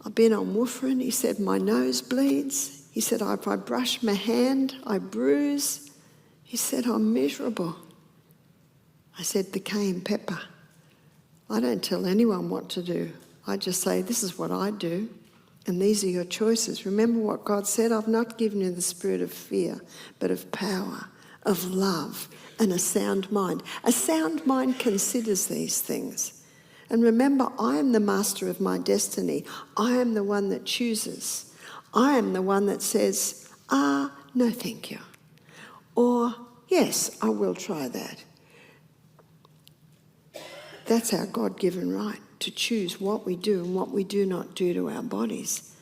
I've been on warfarin. He said, my nose bleeds. He said, if I brush my hand, I bruise. He said, I'm miserable. I said, the cayenne pepper. I don't tell anyone what to do. I just say, this is what I do, and these are your choices. Remember what God said, I've not given you the spirit of fear, but of power, of love, and a sound mind. A sound mind considers these things. And remember, I am the master of my destiny. I am the one that chooses. I am the one that says, no thank you. Or, yes, I will try that. That's our God-given right, to choose what we do and what we do not do to our bodies.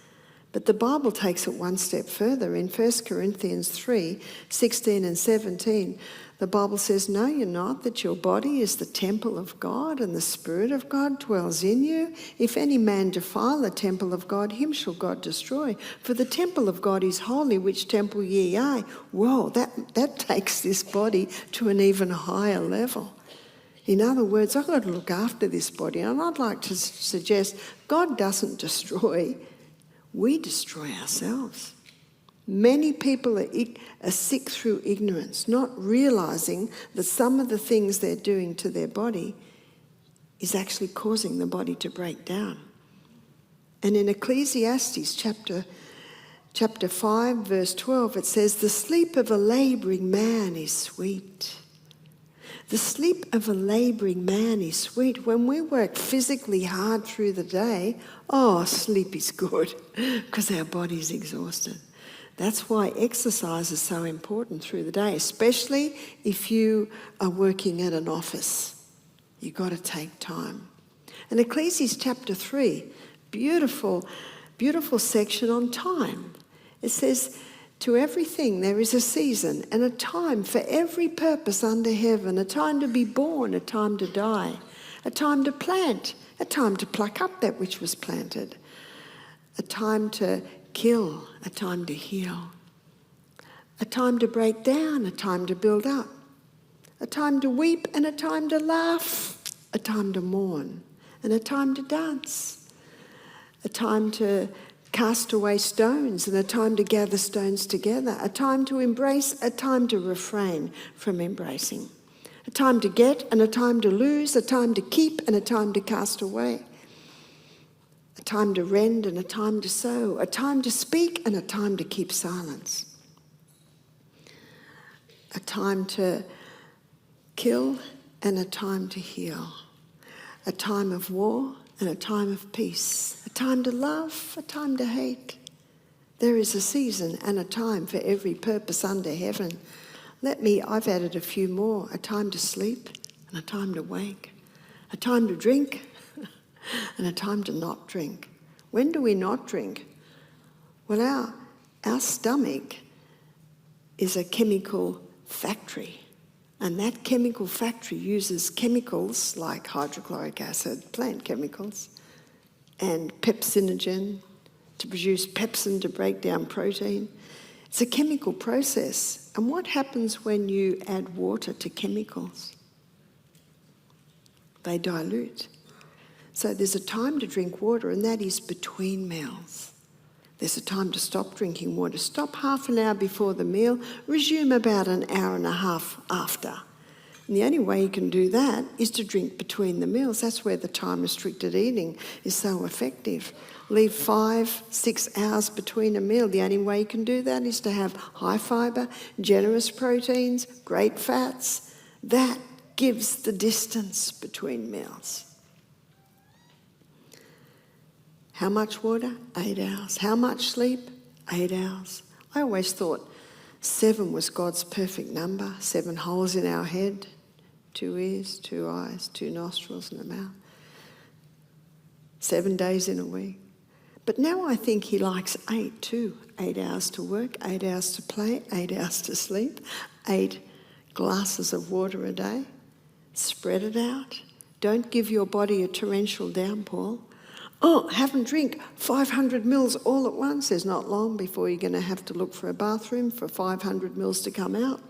But the Bible takes it one step further. In 1 Corinthians 3, 16 and 17, the Bible says, know you not that your body is the temple of God and the Spirit of God dwells in you? If any man defile the temple of God, him shall God destroy. For the temple of God is holy, which temple ye are. Whoa, that takes this body to an even higher level. In other words, I've got to look after this body. And I'd like to suggest God doesn't destroy, we destroy ourselves. Many people are sick through ignorance, not realising that some of the things they're doing to their body is actually causing the body to break down. And in Ecclesiastes chapter 5, verse 12, it says, the sleep of a labouring man is sweet. The sleep of a labouring man is sweet. When we work physically hard through the day, sleep is good because our body's exhausted. That's why exercise is so important through the day, especially if you are working at an office. You've got to take time. And Ecclesiastes chapter 3, beautiful, beautiful section on time. It says, to everything there is a season and a time for every purpose under heaven, a time to be born, a time to die, a time to plant, a time to pluck up that which was planted, a time to kill, a time to heal, a time to break down, a time to build up, a time to weep and a time to laugh, a time to mourn and a time to dance, a time to cast away stones and a time to gather stones together, a time to embrace, a time to refrain from embracing, a time to get and a time to lose, a time to keep and a time to cast away, a time to rend and a time to sow, a time to speak and a time to keep silence, a time to kill and a time to heal, a time of war and a time of peace, a time to love, a time to hate. There is a season and a time for every purpose under heaven. I've added a few more, a time to sleep and a time to wake, a time to drink and a time to not drink. When do we not drink? Well, our stomach is a chemical factory. And that chemical factory uses chemicals like hydrochloric acid, plant chemicals, and pepsinogen to produce pepsin to break down protein. It's a chemical process. And what happens when you add water to chemicals? They dilute. So there's a time to drink water, and that is between meals. There's a time to stop drinking water. Stop half an hour before the meal, resume about an hour and a half after. And the only way you can do that is to drink between the meals. That's where the time-restricted eating is so effective. Leave 5-6 hours between a meal. The only way you can do that is to have high fibre, generous proteins, great fats. That gives the distance between meals. How much water? 8 hours. How much sleep? 8 hours. I always thought 7 was God's perfect number. 7 holes in our head, 2 ears, 2 eyes, 2 nostrils and a mouth. 7 days in a week. But now I think he likes 8 too. 8 hours to work, 8 hours to play, 8 hours to sleep, 8 glasses of water a day. Spread it out. Don't give your body a torrential downpour. Oh, have them drink 500 mils all at once. There's not long before you're going to have to look for a bathroom for 500 mils to come out.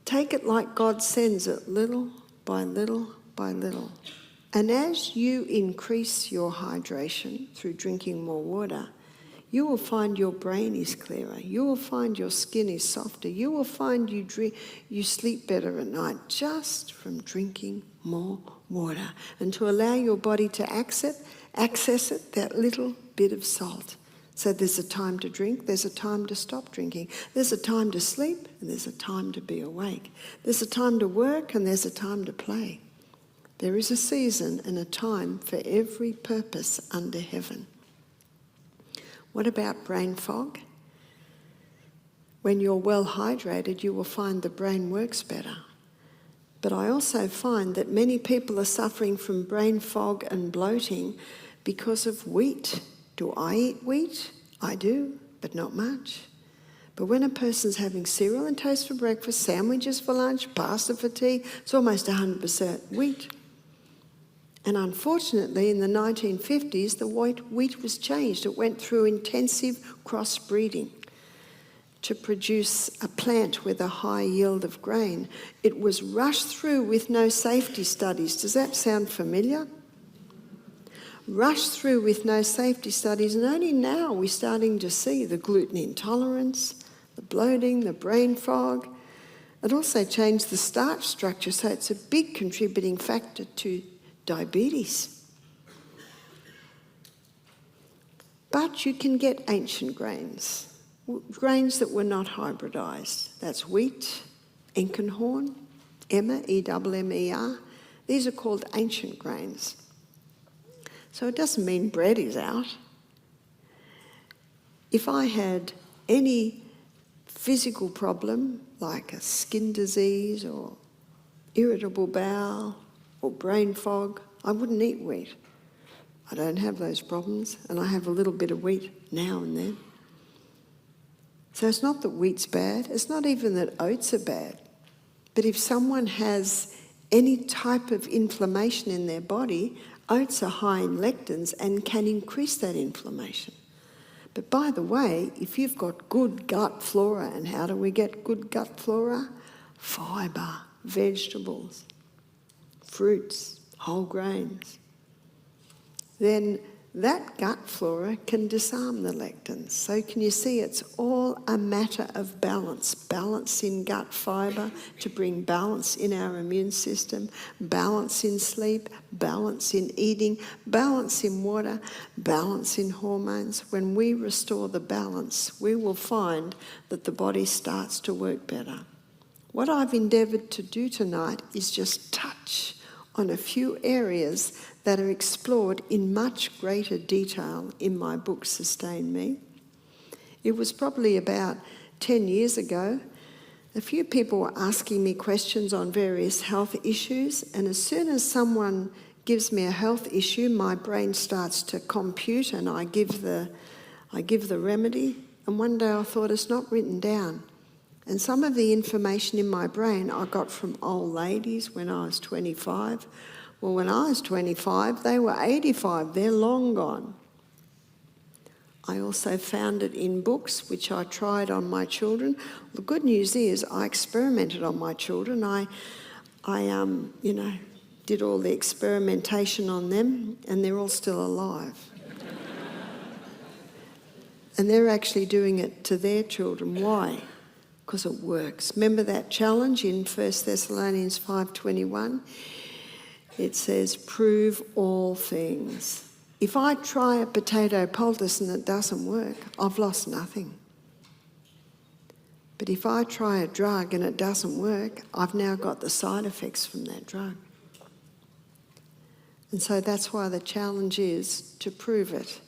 Take it like God sends it, little by little by little. And as you increase your hydration through drinking more water, you will find your brain is clearer. You will find your skin is softer. You will find you sleep better at night just from drinking more water, and to allow your body to access it, that little bit of salt. So there's a time to drink, there's a time to stop drinking, there's a time to sleep, and there's a time to be awake. There's a time to work, and there's a time to play. There is a season and a time for every purpose under heaven. What about brain fog? When you're well hydrated, you will find the brain works better. But I also find that many people are suffering from brain fog and bloating because of wheat. Do I eat wheat? I do, but not much. But when a person's having cereal and toast for breakfast, sandwiches for lunch, pasta for tea, it's almost 100% wheat. And unfortunately, in the 1950s, the wheat was changed. It went through intensive crossbreeding to produce a plant with a high yield of grain. It was rushed through with no safety studies. Does that sound familiar? Rushed through with no safety studies, and only now we're starting to see the gluten intolerance, the bloating, the brain fog. It also changed the starch structure, so it's a big contributing factor to diabetes. But you can get ancient grains that were not hybridised. That's wheat, Enkenhorn, Emmer, E-M-M-E-R. These are called ancient grains. So it doesn't mean bread is out. If I had any physical problem, like a skin disease or irritable bowel or brain fog, I wouldn't eat wheat. I don't have those problems, and I have a little bit of wheat now and then. So it's not that wheat's bad, it's not even that oats are bad. But if someone has any type of inflammation in their body, oats are high in lectins and can increase that inflammation. But by the way, if you've got good gut flora, and how do we get good gut flora? Fibre, vegetables, fruits, whole grains. Then that gut flora can disarm the lectins. So can you see it's all a matter of balance. Balance in gut fibre to bring balance in our immune system, balance in sleep, balance in eating, balance in water, balance in hormones. When we restore the balance, we will find that the body starts to work better. What I've endeavoured to do tonight is just touch on a few areas that are explored in much greater detail in my book, Sustain Me. It was probably about 10 years ago. A few people were asking me questions on various health issues, and as soon as someone gives me a health issue, my brain starts to compute and I give the remedy. And one day I thought, it's not written down. And some of the information in my brain I got from old ladies when I was 25. Well, when I was 25, they were 85. They're long gone. I also found it in books, which I tried on my children. The good news is I experimented on my children. I did all the experimentation on them, and they're all still alive. And they're actually doing it to their children. Why? Because it works. Remember that challenge in 1 Thessalonians 5:21? It says, prove all things. If I try a potato poultice and it doesn't work, I've lost nothing. But if I try a drug and it doesn't work, I've now got the side effects from that drug. And so that's why the challenge is to prove it.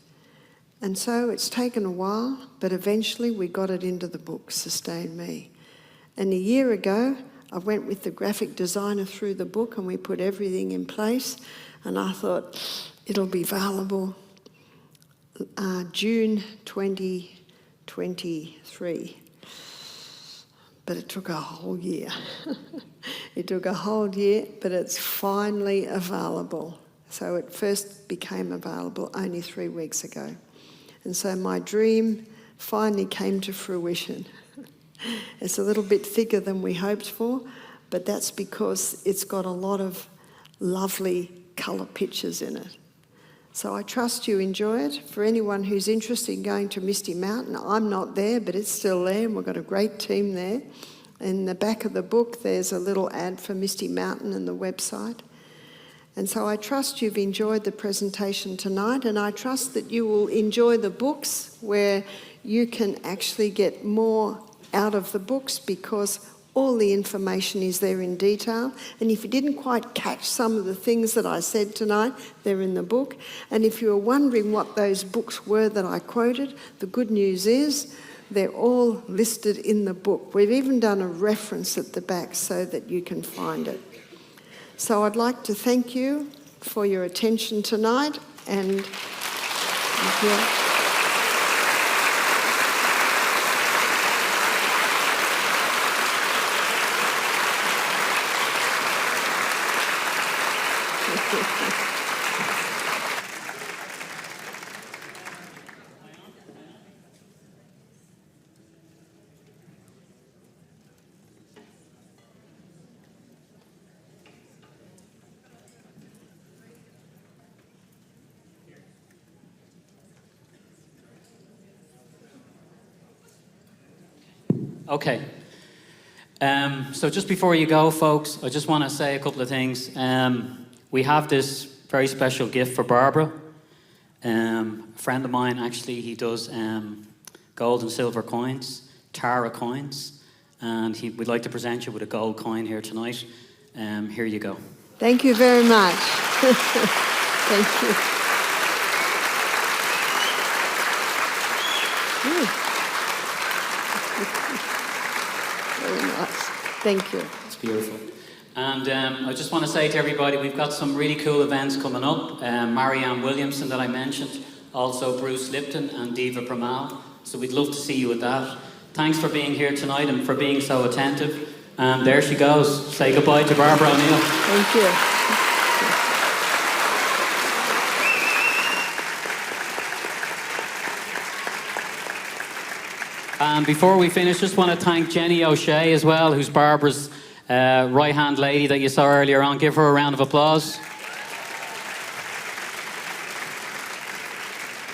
And so it's taken a while, but eventually we got it into the book, Sustain Me. And a year ago, I went with the graphic designer through the book and we put everything in place. And I thought it'll be available June 2023. But it took a whole year. It took a whole year, but it's finally available. So it first became available only 3 weeks ago. And so my dream finally came to fruition. It's a little bit thicker than we hoped for, but that's because it's got a lot of lovely colour pictures in it. So I trust you enjoy it. For anyone who's interested in going to Misty Mountain, I'm not there, but it's still there, and we've got a great team there. In the back of the book, there's a little ad for Misty Mountain and the website. And so I trust you've enjoyed the presentation tonight, and I trust that you will enjoy the books where you can actually get more out of the books because all the information is there in detail. And if you didn't quite catch some of the things that I said tonight, they're in the book. And if you were wondering what those books were that I quoted, the good news is they're all listed in the book. We've even done a reference at the back so that you can find it. So I'd like to thank you for your attention tonight, and thank you. Okay. So just before you go, folks, I just want to say a couple of things. We have this very special gift for Barbara. A friend of mine, actually, he does gold and silver coins, Tara coins, and we'd like to present you with a gold coin here tonight. Here you go. Thank you very much. Thank you. Very nice. Thank you. It's beautiful. And I just want to say to everybody, we've got some really cool events coming up. Marianne Williamson that I mentioned, also Bruce Lipton and Diva Pramal. So we'd love to see you at that. Thanks for being here tonight and for being so attentive. And there she goes. Say goodbye to Barbara O'Neill. Thank you. And before we finish, just want to thank Jenny O'Shea as well, who's Barbara's right-hand lady that you saw earlier on. Give her a round of applause.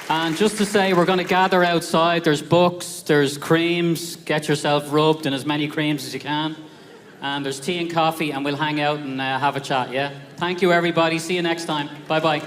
And just to say, we're going to gather outside. There's books, there's creams. Get yourself rubbed in as many creams as you can. And there's tea and coffee, and we'll hang out and have a chat, yeah? Thank you, everybody. See you next time. Bye-bye.